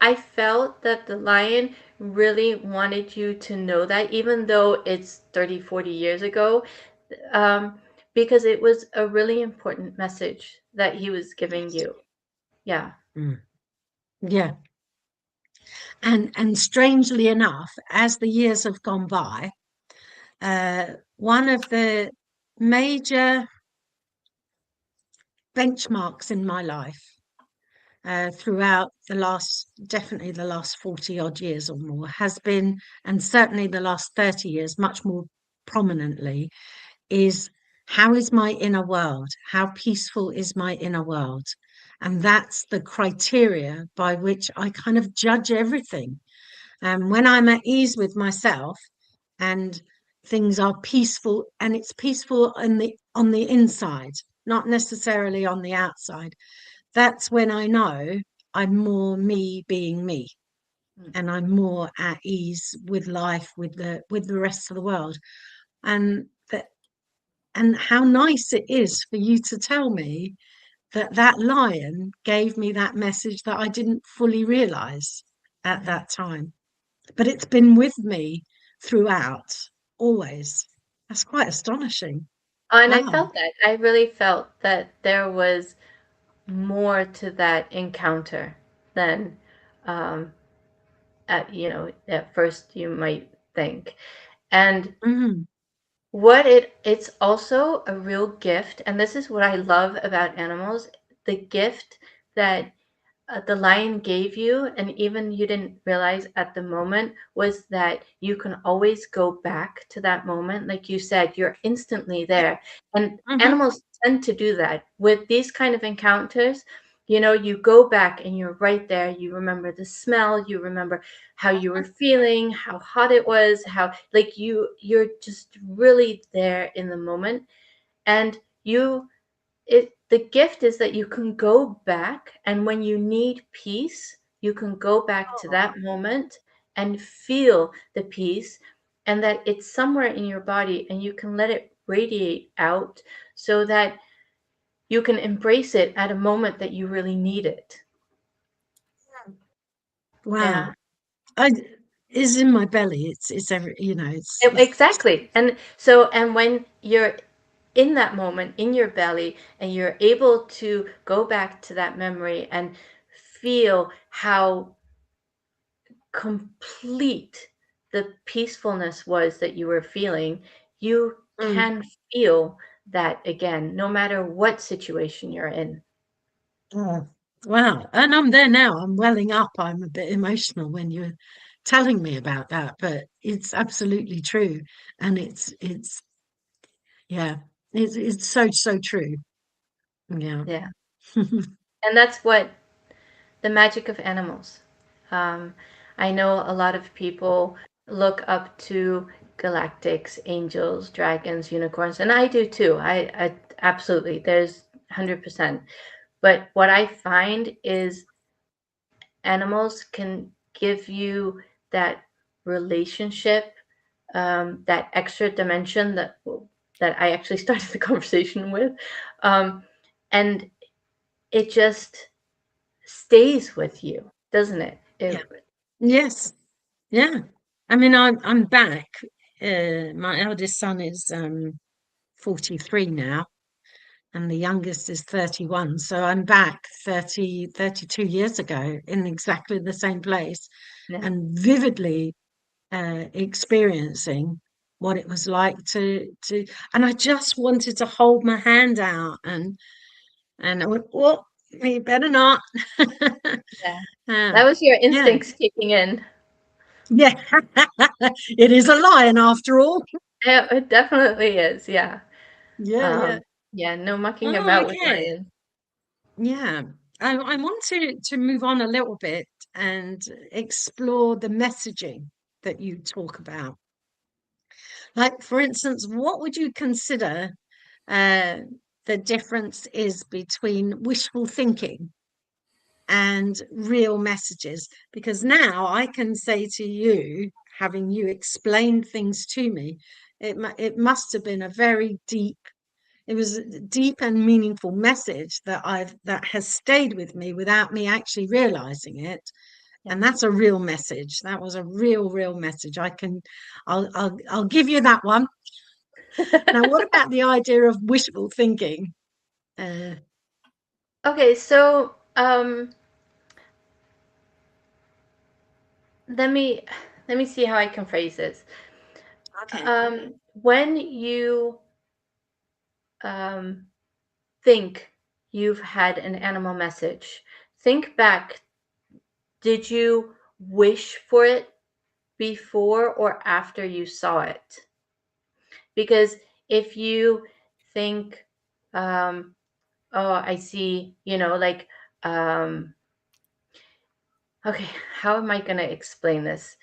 I felt that the lion really wanted you to know that, even though it's 30, 40 years ago, um, because it was a really important message that he was giving you. Yeah. Mm, yeah. And strangely enough, as the years have gone by, one of the major benchmarks in my life throughout definitely the last 40 odd years or more has been, and certainly the last 30 years, much more prominently, is how is my inner world? How peaceful is my inner world? And that's the criteria by which I kind of judge everything. And when I'm at ease with myself and things are peaceful, and it's peaceful on the inside, not necessarily on the outside, that's when I know I'm more me being me, and I'm more at ease with life, with the rest of the world. And that, and how nice it is for you to tell me that that lion gave me that message that I didn't fully realize at that time, but it's been with me throughout, always. That's quite astonishing. Oh, and I Wow. felt that. I really felt that there was more to that encounter than, um, at first you might think. And Mm, it's also a real gift, and this is what I love about animals, the gift that the lion gave you, and even you didn't realize at the moment, was that you can always go back to that moment. Like you said, you're instantly there. And mhm. animals tend to do that with these kind of encounters. You go back and you're right there. You remember the smell, you remember how you were feeling, how hot it was, how like you're just really there in the moment. And the gift is that you can go back, and when you need peace, you can go back to that moment and feel the peace, and that it's somewhere in your body, and you can let it radiate out so that you can embrace it at a moment that you really need it. Wow. Yeah. I is in my belly. It's every, it's Exactly. And when you're in that moment in your belly, and you're able to go back to that memory and feel how complete the peacefulness was that you were feeling, you mm, can feel that again, no matter what situation you're in. oh, wow. And I'm there now. I'm welling up. I'm a bit emotional when you're telling me about that, but it's absolutely true. And yeah, it's so, so true. Yeah. Yeah. And that's what the magic of animals. Um, I know a lot of people look up to galactics, angels, dragons, unicorns, and I do too. I absolutely, there's 100%. But what I find is animals can give you that relationship, that extra dimension that I actually started the conversation with, um, and it just stays with you, doesn't it? Yeah. Yes. Yeah. I mean, I'm back. My eldest son is 43 now, and the youngest is 31. So I'm back 32 years ago in exactly the same place, Yeah. and vividly experiencing what it was like and I just wanted to hold my hand out, and I went, oh, you better not. Yeah. uh, That was your yeah, instincts kicking in. yeah. It is a lion after all. Yeah, it definitely is. Yeah. Yeah, yeah. Um, yeah, no mucking Oh, about with okay. lions. Yeah. I want to move on a little bit and explore the messaging that you talk about. Like, for instance, what would you consider uh, the difference is between wishful thinking and real messages? Because now I can say to you, having you explained things to me, it must have been a very deep it was a deep and meaningful message that has stayed with me without me actually realizing it. Yeah. And that's a real message. That was a real message. I'll give you that one. Now, what about the idea of wishful thinking? Okay, so let me see how I can phrase this. Okay. When you think you've had an animal message, think back. Did you wish for it before or after you saw it? Because if you think, oh, I see, like, okay, how am I going to explain this?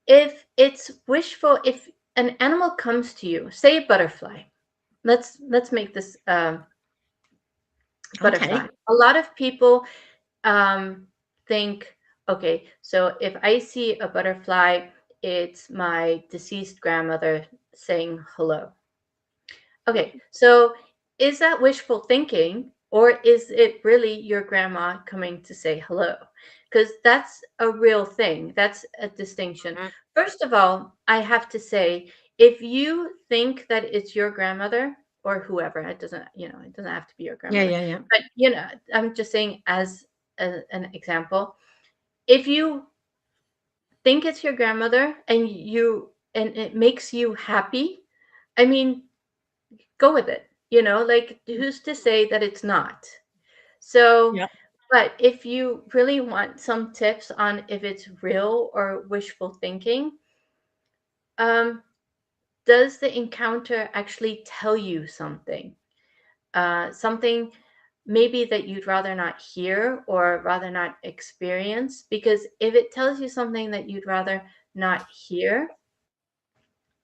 If it's wishful, if an animal comes to you, say a butterfly, let's make this butterfly. Okay. A lot of people think, okay, so if I see a butterfly, it's my deceased grandmother saying hello. Okay, so is that wishful thinking, or is it really your grandma coming to say hello? Because that's a real thing. That's a distinction. First of all, I have to say, if you think that it's your grandmother or whoever, it doesn't have to be your grandmother. Yeah. But I'm just saying as an example. If you think it's your grandmother and it makes you happy, I mean, go with it. Like, who's to say that it's not? So, Yeah. but if you really want some tips on if it's real or wishful thinking, does the encounter actually tell you something? Something maybe that you'd rather not hear or rather not experience? Because if it tells you something that you'd rather not hear,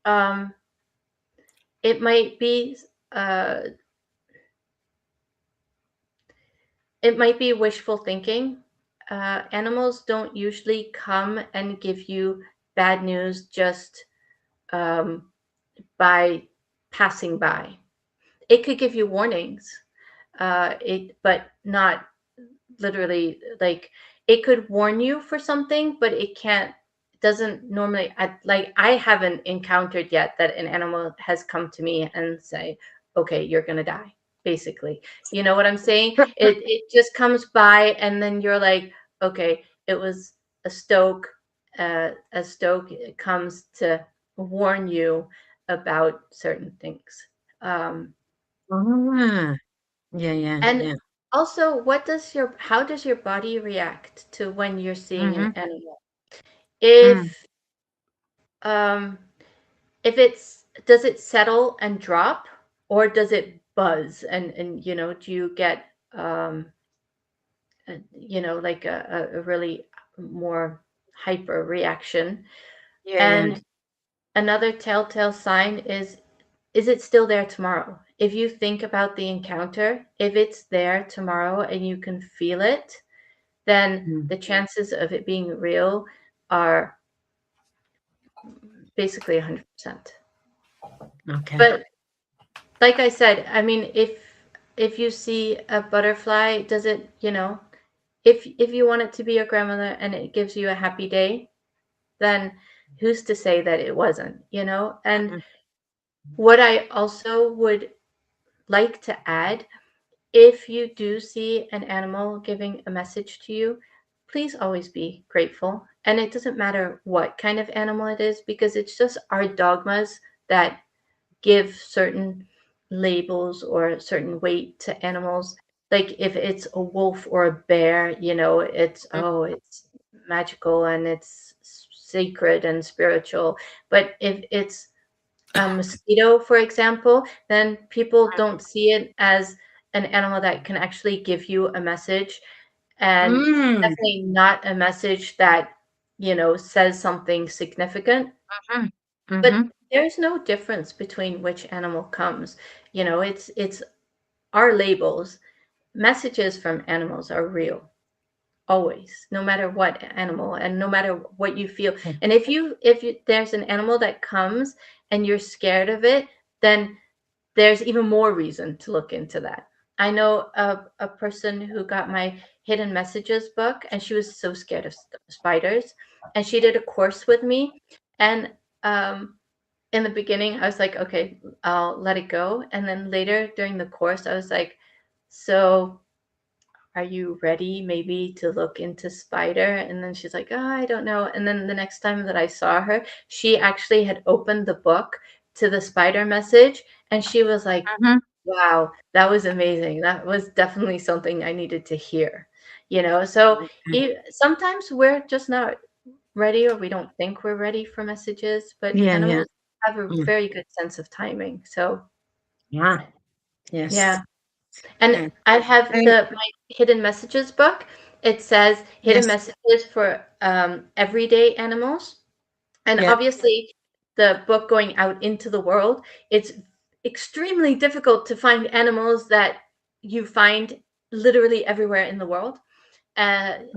um, it might be uh, wishful thinking. Animals don't usually come and give you bad news just by passing by. It could give you warnings, but not literally. Like, it could warn you for something, but doesn't normally. I haven't encountered yet that an animal has come to me and say, "Okay, you're gonna die." Basically, you know what I'm saying? It just comes by, and then you're like, "Okay, it was a stoke." A stoke comes to warn you about certain things. Ah, yeah. And also, how does your body react to when you're seeing an animal? If um does it settle and drop, or does it buzz, and do you get like a really more hyper reaction? Yeah. And another telltale sign is it still there tomorrow? If you think about the encounter, if it's there tomorrow and you can feel it, then the chances of it being real are basically 100%. Okay. But like I said, I mean, if you see a butterfly, does it, if you want it to be your grandmother and it gives you a happy day, then who's to say that it wasn't, And what I also would like to add, if you do see an animal giving a message to you, please always be grateful. And it doesn't matter what kind of animal it is, because it's just our dogmas that give certain labels or certain weight to animals. Like, if it's a wolf or a bear, it's magical and it's sacred and spiritual. But if it's a mosquito, for example, then people don't see it as an animal that can actually give you a message, and definitely not a message that says something significant. But there's no difference between which animal comes. It's our labels. Messages from animals are real, always, no matter what animal and no matter what you feel. And if there's an animal that comes and you're scared of it, then there's even more reason to look into that. I know a person who got my hidden messages book, and she was so scared of spiders, and she did a course with me. And in the beginning, I was like, okay, I'll let it go. And then later during the course, I was like, so are you ready maybe to look into spider? And then she's like, oh, I don't know. And then the next time that I saw her, she actually had opened the book to the spider message, and she was like, wow, that was amazing. That was definitely something I needed to hear. So sometimes we're just not ready, or we don't think we're ready for messages, but animals have a very good sense of timing. So Yeah. Yes. yeah. And I have my hidden messages book. It says hidden messages for everyday animals. And obviously the book going out into the world, it's extremely difficult to find animals that you find literally everywhere in the world. And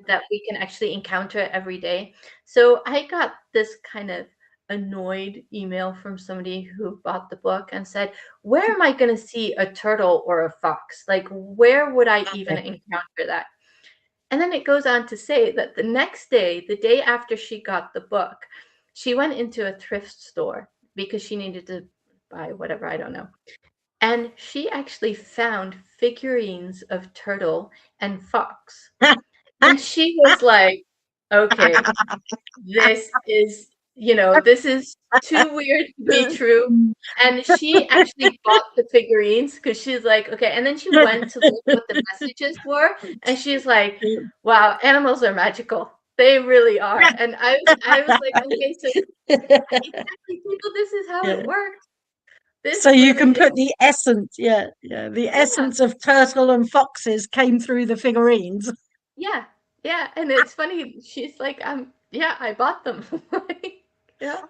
that we can actually encounter every day. So I got this kind of annoyed email from somebody who bought the book and said, where am I going to see a turtle or a fox? Like, where would I even encounter that? And then it goes on to say that the next day, the day after she got the book, she went into a thrift store because she needed to buy whatever, I don't know. And she actually found figurines of turtle and fox. And she was like, okay, this is, this is too weird to be true. And she actually bought the figurines because she's like, okay. And then she went to look what the messages were. And she's like, wow, animals are magical. They really are. And I was like, okay, so exactly, people, this is how it works. So you can put the essence, the essence of turtle and foxes came through the figurines. Yeah, and it's funny. She's like, I bought them. Yeah,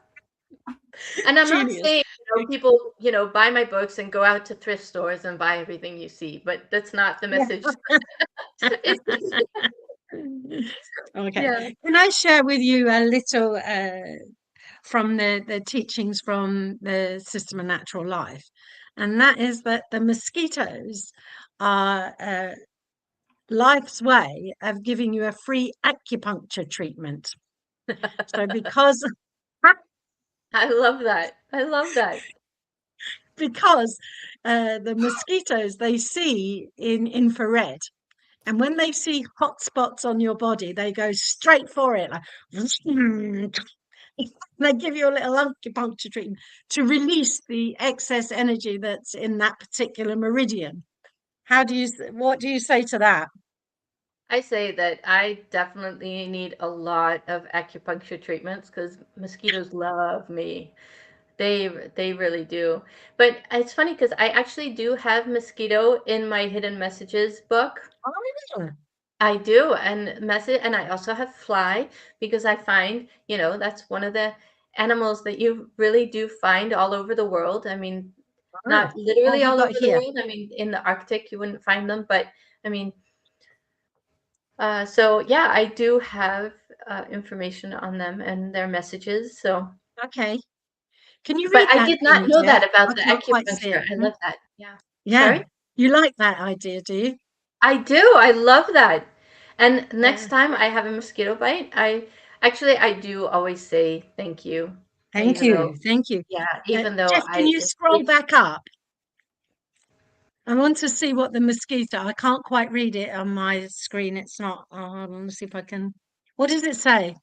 and I'm not saying people, buy my books and go out to thrift stores and buy everything you see, but that's not the message. Okay, can I share with you a little from the teachings from the System of Natural Life? And that is that the mosquitoes are life's way of giving you a free acupuncture treatment. So because I love that. Because the mosquitoes, they see in infrared, and when they see hot spots on your body, they go straight for it, like they give you a little acupuncture treatment to release the excess energy that's in that particular meridian. What do you say to that? I say that I definitely need a lot of acupuncture treatments because mosquitoes love me. They really do. But it's funny because I actually do have mosquito in my hidden messages book. Oh, I do, and I also have fly because I find, that's one of the animals that you really do find all over the world. I mean, not literally all over the world. I mean, in the Arctic you wouldn't find them, but I mean, so yeah, I do have information on them and their messages. So okay. Can you read but I that did not know that about the can't quite see acupuncture. it. I love that. Yeah. Yeah. Sorry? You like that idea, do you? I do. I love that. And next time I have a mosquito bite, I do always say thank you. Thank you. Thank you. Yeah, even though Jeff, can you scroll back up? I want to see what the mosquito, I can't quite read it on my screen. It's not, hold on, let's see if I can. What does it say?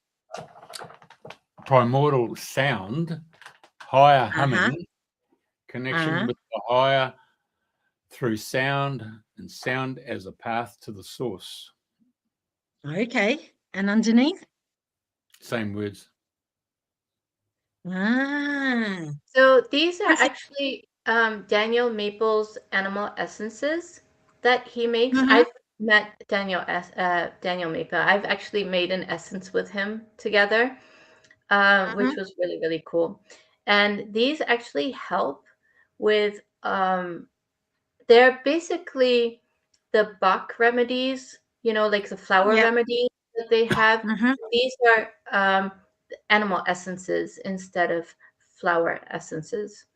Primordial sound, higher humming, connection with the higher through sound, and sound as a path to the source. Okay. And underneath? Same words. So these are actually Daniel Maple's animal essences that he makes. I've met Daniel Maple. I've actually made an essence with him together, which was really, really cool. And these actually help with they're basically the Bach remedies, like the flower remedies that they have. These are animal essences instead of flower essences.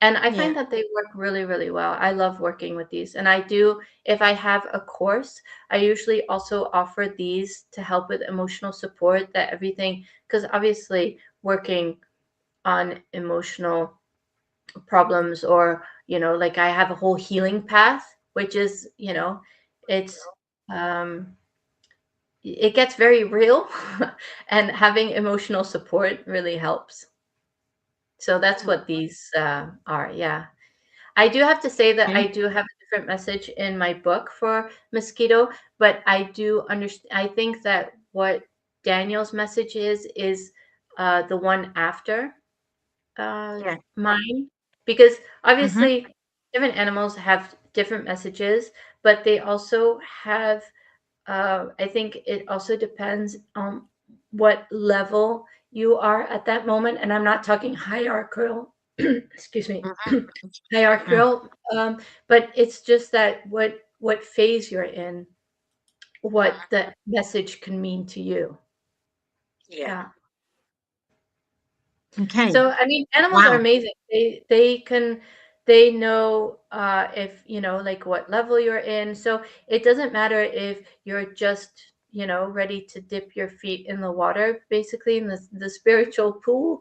And I Yeah. find that they work really, really well. I love working with these. And I do, if I have a course, I usually also offer these to help with emotional support, that everything, because obviously working on emotional problems, or, like I have a whole healing path, which is, it's, it gets very real and having emotional support really helps. So that's what these are. Yeah. I do have to say that I Okay. do have a different message in my book for mosquito, but I do understand. I think that what Daniel's message is the one after Yeah. mine, because Hmm. obviously different animals have different messages, but they also have. I think it also depends on what level you are at that moment, and I'm not talking hierarchical. Excuse me. Hmm. Hierarchical, but it's just that what phase you're in, what the message can mean to you. Yeah. Yeah. Okay. So I mean, animals are Wow. amazing. They know if like what level you're in. So it doesn't matter if you're just ready to dip your feet in the water, basically in the spiritual pool,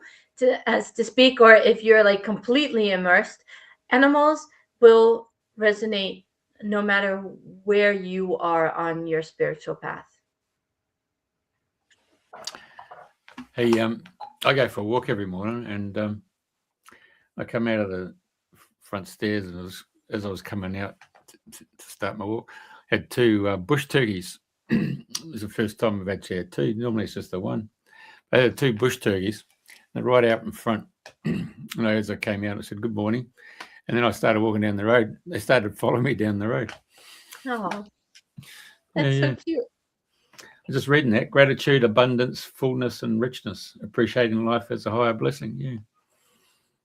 as to speak, or if you're like completely immersed. Animals will resonate no matter where you are on your spiritual path. Hey, I go for a walk every morning, and I come out of the front stairs, and as I was coming out to start my walk, had two bush turkeys. It was the first time I've actually had two. Normally it's just the one. I had two bush turkeys, and right out in front. And as I came out, I said, "Good morning." And then I started walking down the road. They started following me down the road. Oh, Yeah, that's so yeah. cute. I'm just reading that. Gratitude, abundance, fullness, and richness. Appreciating life as a higher blessing. Yeah.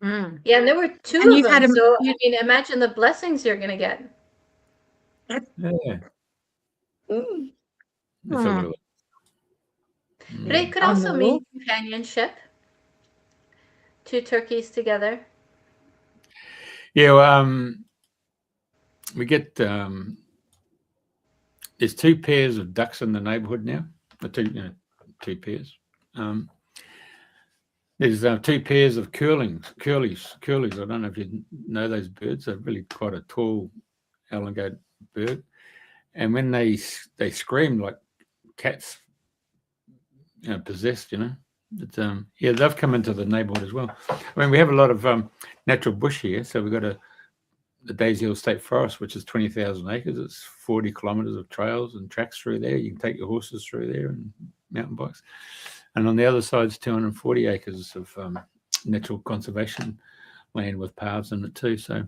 Mm. Yeah, and there were two And of you've had them. a So I mean, imagine the blessings you're gonna get. Yeah. Mm. It's a little. But it could On the also mean walk. companionship, two turkeys together. Yeah. Well, we get there's two pairs of ducks in the neighbourhood now. The two pairs. There's two pairs of curlews. I don't know if you know those birds. They're really quite a tall alligator bird. And when they scream like cats, possessed, But yeah, they've come into the neighbourhood as well. I mean, we have a lot of natural bush here. So we've got the Daisy Hill State Forest, which is 20,000 acres. It's 40 kilometres of trails and tracks through there. You can take your horses through there and mountain bikes. And on the other side is 240 acres of natural conservation land with paths in it too. So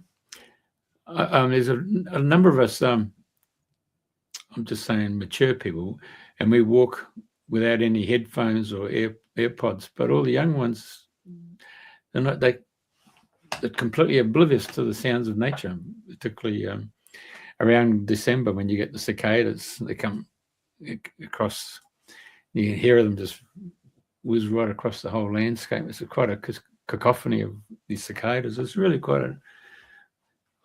there's a number of us, I'm just saying mature people, and we walk without any headphones or AirPods. But all the young ones, they're completely oblivious to the sounds of nature, particularly around December when you get the cicadas. They come across, you can hear them just whiz right across the whole landscape. It's quite a cacophony of these cicadas. It's really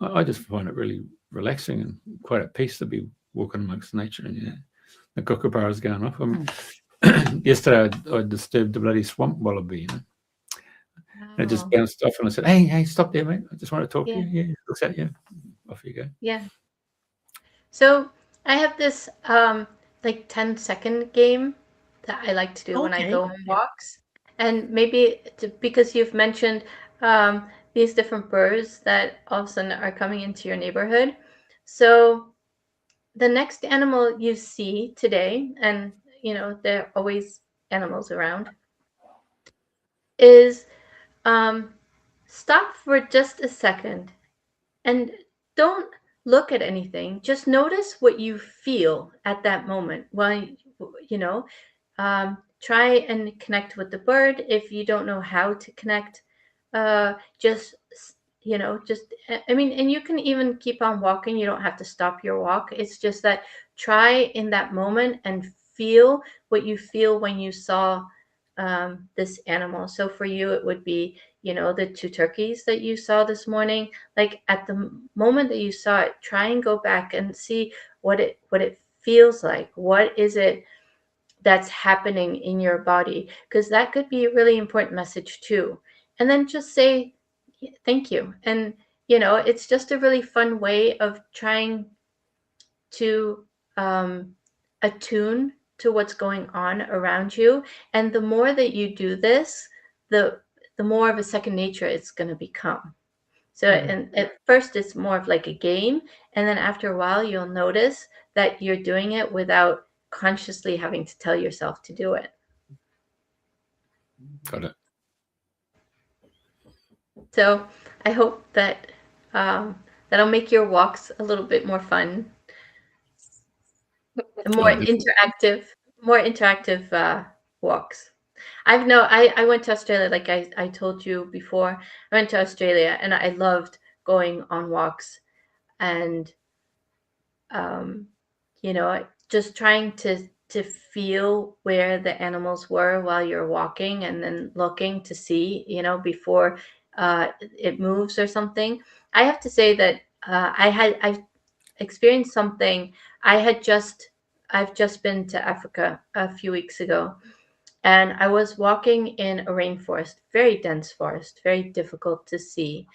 I just find it really relaxing and quite at peace to be walking amongst nature. And the kookaburra's going off. I mean, yesterday I disturbed the bloody swamp wallaby, And it just Oh, bounced off, and I said, "Hey, stop there, mate! I just want to talk to yeah, you." Yeah, looks at you. Off you go. yeah. So I have this like 10-second game that I like to do when I Okay. go on walks. And maybe because you've mentioned these different birds that all of a sudden are coming into your neighborhood. So the next animal you see today, and there are always animals around, is stop for just a second and don't look at anything. Just notice what you feel at that moment. Well, try and connect with the bird. If you don't know how to connect, just I mean, and you can even keep on walking. You don't have to stop your walk. It's just that try in that moment and feel what you feel when you saw this animal. So for you, it would be the 2 turkeys that you saw this morning, like at the moment that you saw it, try and go back and see what it feels like. What is it that's happening in your body? Because that could be a really important message too. And then just say thank you. And it's just a really fun way of trying to attune to what's going on around you. And the more that you do this, the more of a second nature it's going to become. So, and at first it's more of like a game, and then after a while you'll notice that you're doing it without consciously having to tell yourself to do it. Got it. So I hope that that'll make your walks a little bit more fun, more interactive walks. I went to Australia, like I told you before. I went to Australia and I loved going on walks and just trying to feel where the animals were while you're walking, and then looking to see, before it moves or something. I have to say that I've experienced something. I've just been to Africa a few weeks ago, and I was walking in a rainforest, very dense forest, very difficult to see.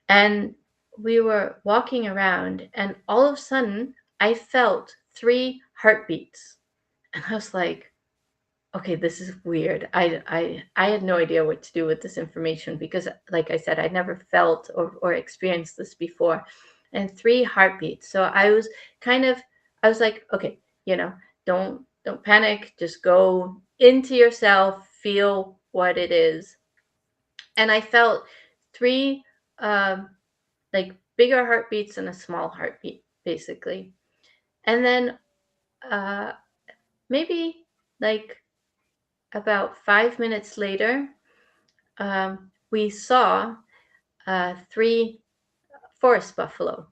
And we were walking around, and all of a sudden I felt 3 heartbeats. And I was like, okay, this is weird. I had no idea what to do with this information because, like I said, I'd never felt or experienced this before. And 3 heartbeats. So I was like, okay, don't panic. Just go into yourself, feel what it is. And I felt 3 like bigger heartbeats and a small heartbeat, basically. And then maybe like about 5 minutes later, we saw 3 forest buffalo,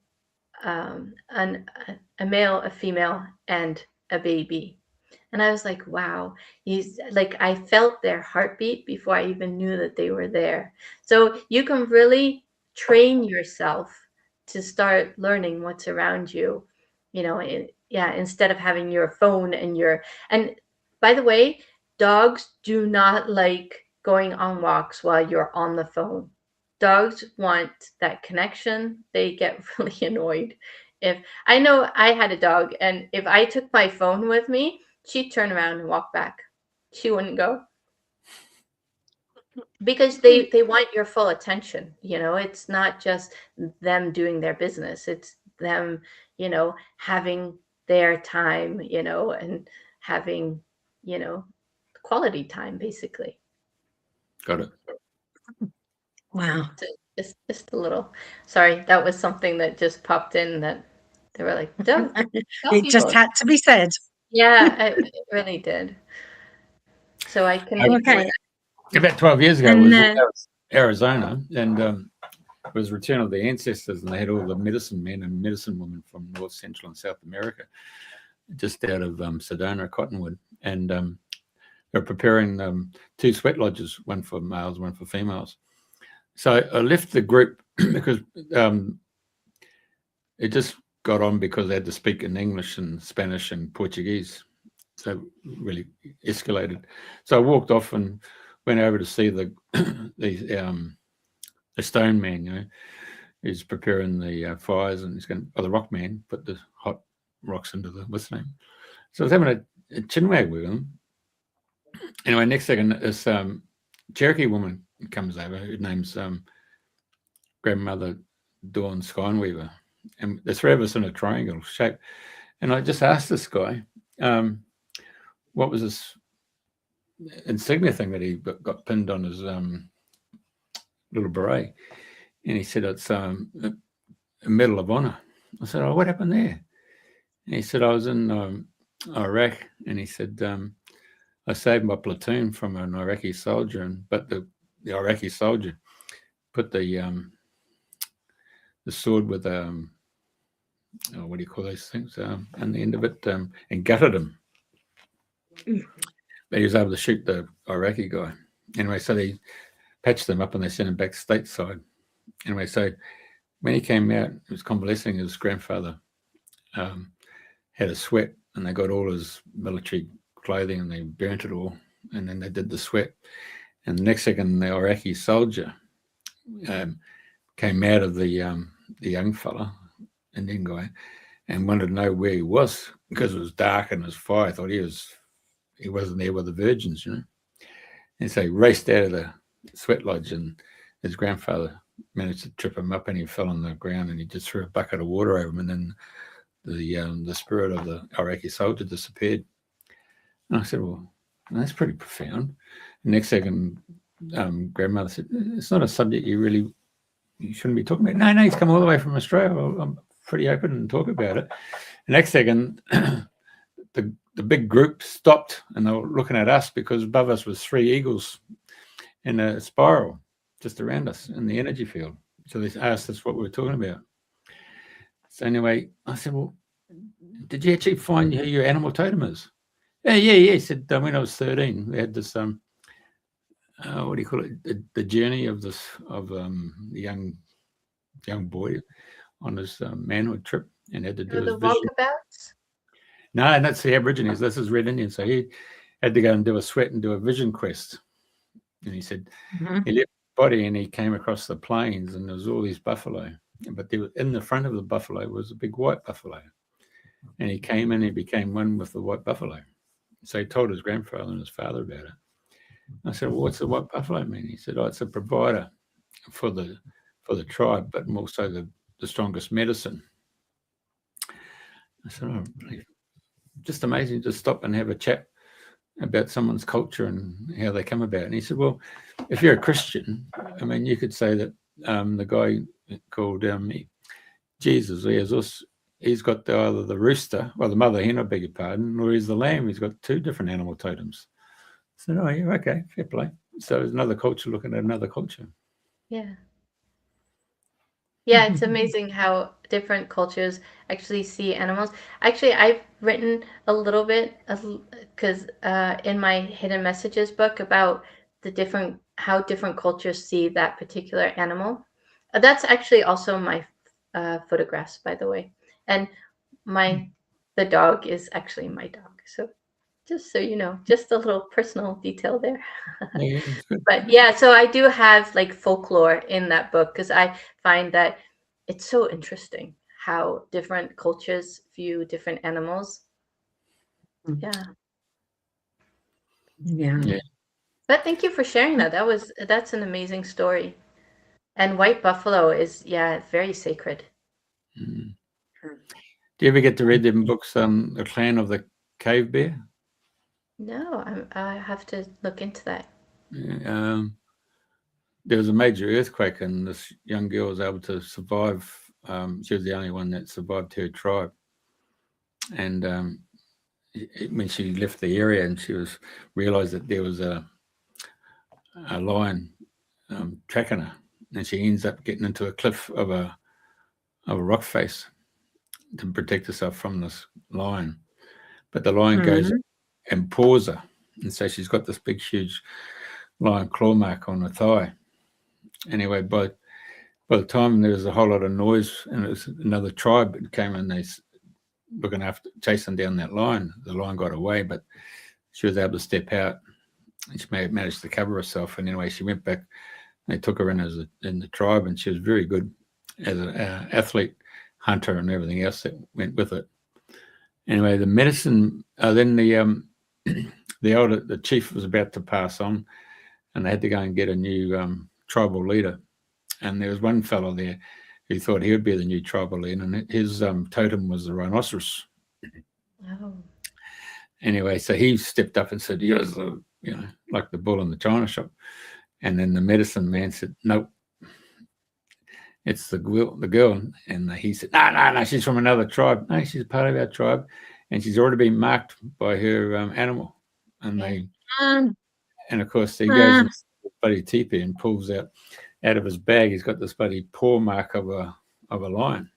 a male, a female, and a baby. And I was like, wow, I felt their heartbeat before I even knew that they were there. So you can really train yourself to start learning what's around you, instead of having your phone and by the way, dogs do not like going on walks while you're on the phone. Dogs want that connection. They get really annoyed. If I know I had a dog, and if I took my phone with me, she'd turn around and walk back. She wouldn't go. Because they want your full attention. It's not just them doing their business. It's them, having their time, and having, quality time, basically. Got it. Wow. So just a little. Sorry, that was something that just popped in that they were like, don't It just had to be said. Yeah, it really did. So I can. Okay. About 12 years ago, And, it was Arizona, and it was Return of the Ancestors, and they had all the medicine men and medicine women from North, Central, and South America, just out of Sedona, Cottonwood, and they're preparing 2 sweat lodges, one for males, one for females. So I left the group because it just got on because they had to speak in English and Spanish and Portuguese. So really escalated. So I walked off and went over to see the stone man, he's preparing the fires, and he's going, the rock man, put the hot rocks into the, what's the name? So I was having a chinwag with him. Anyway, next second, this Cherokee woman comes over. Her name's Grandmother Dawn Skyweaver, and the 3 of us in a triangle shape. And I just asked this guy, what was this insignia thing that he got pinned on his little beret? And he said, it's a Medal of Honor. I said, oh, what happened there? And he said, I was in Iraq, and he said, I saved my platoon from an Iraqi soldier, but the Iraqi soldier put the sword with what do you call those things on the end of it, and gutted him. But he was able to shoot the Iraqi guy. Anyway, so patched them up and they sent him back stateside. Anyway, so when he came out, he was convalescing. His grandfather had a sweat, and they got all his military clothing and they burnt it all, and then they did the sweat. And the next second, the Iraqi soldier came out of the young fella, Indian guy, and wanted to know where he was because it was dark and it was fire. I thought he wasn't there with the virgins, you know. And so he raced out of the sweat lodge, and his grandfather managed to trip him up, and he fell on the ground, and he just threw a bucket of water over him, and then the spirit of the Iraqi soldier disappeared. And I said, well, that's pretty profound. The next second, grandmother said, it's not a subject you shouldn't be talking about. No, he's come all the way from Australia. Well, I'm pretty open and talk about it. The next second, the big group stopped, and they were looking at us because above us was 3 eagles in a spiral just around us in the energy field. So they asked us what we were talking about. So anyway, I said, well, did you actually find who your animal totem is? Yeah. He said, when I was 13, we had this, what do you call it? The journey of the young boy on his manhood trip, and had to do his vision. Walkabouts? No, that's the Aborigines. This is Red Indian. So he had to go and do a sweat and do a vision quest. And he said he left his body and he came across the plains, and there was all these buffalo. But there was, in the front of the buffalo was a big white buffalo. And he came in, he became one with the white buffalo. So he told his grandfather and his father about it. I said, well, what's the white buffalo mean? He said, it's a provider for the tribe, but also the strongest medicine. I said, just amazing to stop and have a chat about someone's culture and how they come about. And he said, well, if you're a Christian, I mean, you could say that the guy called Jesus, he's got either the rooster, well, the mother hen, I beg your pardon, or he's the lamb. He's got 2 different animal totems. I said, oh, yeah, okay, fair play. So there's another culture looking at another culture. Yeah. Yeah, it's amazing how different cultures actually see animals. Actually, I've written a little bit because in my Hidden Messages book about how different cultures see that particular animal. That's actually also my photographs, by the way. And the dog is actually my dog. So just so you know, just a little personal detail there. Yeah, but yeah, so I do have like folklore in that book because I find that it's so interesting how different cultures view different animals. Yeah. But thank you for sharing that. That's an amazing story. And white buffalo is very sacred. Do you ever get to read them books, The Clan of the Cave Bear? No, I have to look into that. There was a major earthquake, and this young girl was able to survive. She was the only one that survived her tribe. And when she left the area, and she realized that there was a lion tracking her, and she ends up getting into a cliff of a rock face to protect herself from this lion. But the lion goes and paws her, and so she's got this big, huge lion claw mark on her thigh. Anyway, by the time there was a whole lot of noise, and it was another tribe that came in, they looking after chasing down that lion. The lion got away, but she was able to step out, and she managed to cover herself. And anyway, she went back. They took her in in the tribe, and she was very good as an athlete, hunter, and everything else that went with it. Anyway, the medicine. Then the chief was about to pass on, and they had to go and get a new tribal leader. And there was one fellow there who thought he would be the new tribal leader, and his totem was the rhinoceros. Oh. Anyway, so he stepped up and said, "You're like the bull in the china shop." And then the medicine man said, "Nope, it's the girl." And he said, "No, she's from another tribe. No, she's part of our tribe, and she's already been marked by her animal." And and of course he goes into the bloody teepee and pulls out of his bag. He's got this bloody paw mark of a lion,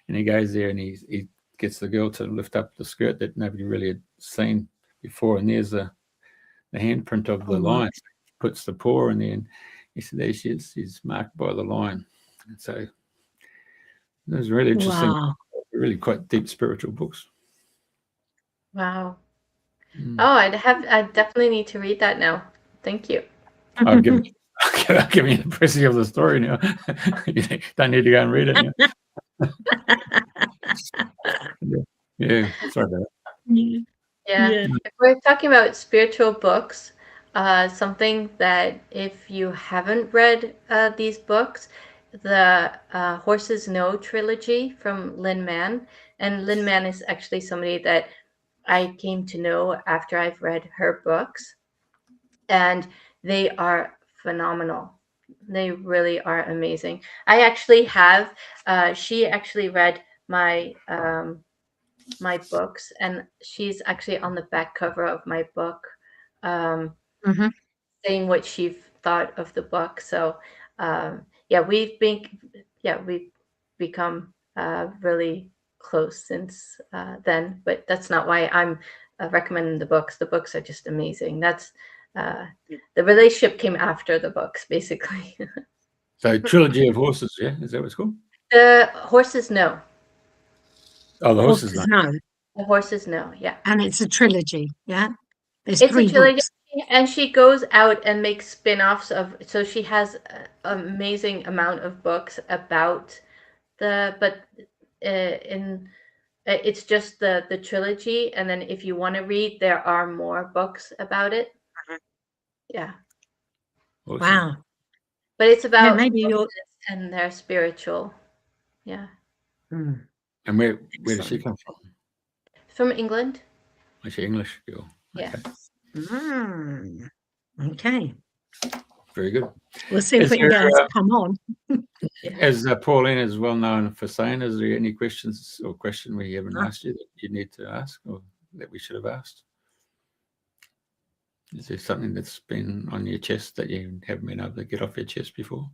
and he goes there and he gets the girl to lift up the skirt that nobody really had seen before, and there's the handprint of the lion. Puts the paw in there, and He said, there she is. She's marked by the lion. And so it was really interesting. Wow. Really quite deep spiritual books. Wow. Oh, I definitely need to read that now. Thank you. I'll give you the pressing of the story now. You don't need to go and read it now. Yeah, sorry about that. Yeah. If we're talking about spiritual books, something that if you haven't read these books, the Horses Know trilogy from Lynn Mann. And Lynn Mann is actually somebody that I came to know after I've read her books. And they are phenomenal. They really are amazing. I actually have, she actually read my my books, and she's actually on the back cover of my book, saying what she thought of the book. So yeah, we've become really close since then, but that's not why I'm recommending the books. The books are just amazing. That's the relationship came after the books, basically. So Trilogy of Horses, yeah? Is that what it's called? The Horses Know. Oh, the Horses Know. The Horses Know, yeah. And it's a trilogy, yeah? There's It's 3 a trilogy, books. and she goes out and makes spin-offs of, so she has an amazing amount of books about it's just the trilogy, and then if you want to read, there are more books about it. Yeah. Awesome. Wow. But it's about maybe and their spiritual. Yeah. And where does she come from? From England. Oh, she's English girl. Yeah. Okay. Very good. We'll see if we can get her to come on. As Pauline is well known for saying, is there any questions or question we haven't asked you that you need to ask or that we should have asked? Is there something that's been on your chest that you haven't been able to get off your chest before?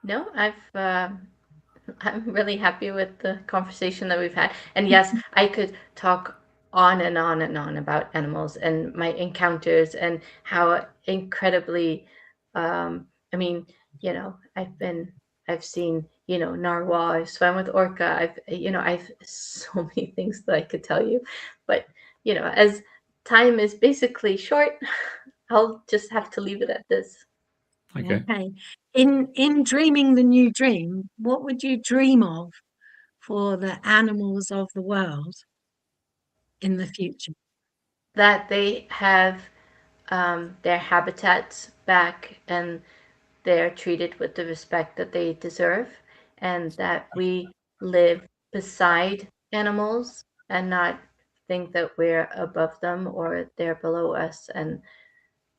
No, I'm really happy with the conversation that we've had. And yes, I could talk on and on and on about animals and my encounters and how incredibly, I mean, you know, I've seen, you know, narwhal, I've swam with orca, I've so many things that I could tell you, but, you know, as time is basically short, I'll just have to leave it at this. Okay. In dreaming the new dream, what would you dream of for the animals of the world in the future? That they have their habitats back and they're treated with the respect that they deserve, and that we live beside animals and not think that we're above them or they're below us. And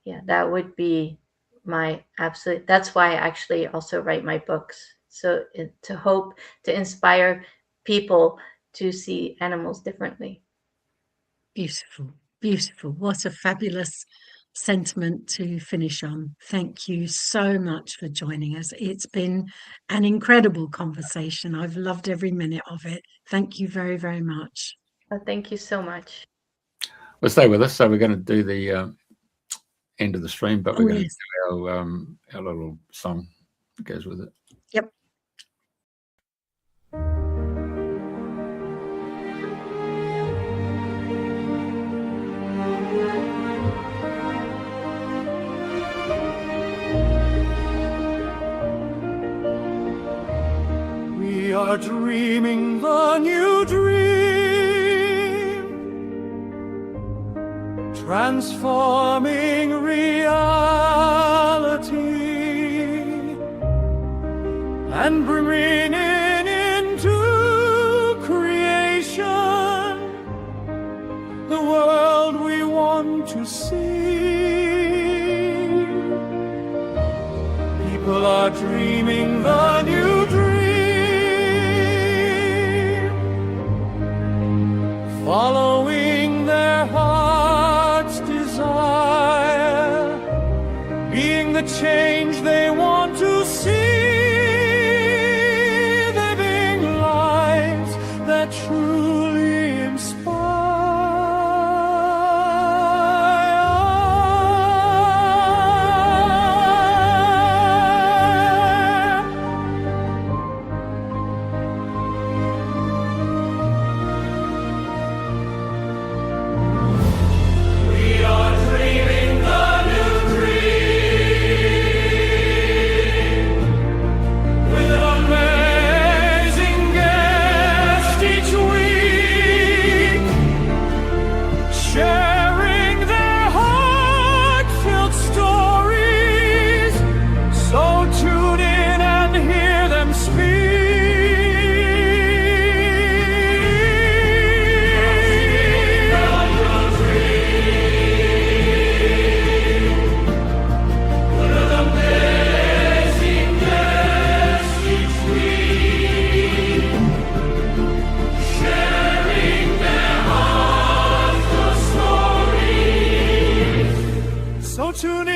yeah, that would be my absolute, that's why I actually also write my books. So to hope to inspire people to see animals differently. Beautiful, beautiful. What a fabulous sentiment to finish on. Thank you so much for joining us. It's been an incredible conversation. I've loved every minute of it. Thank you very, very much. Thank you so much. Well, stay with us. So we're going to do the end of the stream, but we're going to do our little song that goes with it. Yep. We are dreaming the new dream, transforming reality and bringing into creation the world we want to see. People are dreaming the new dream, following their heart's desire, being the change they want to see, living lives that truly inspire. Tune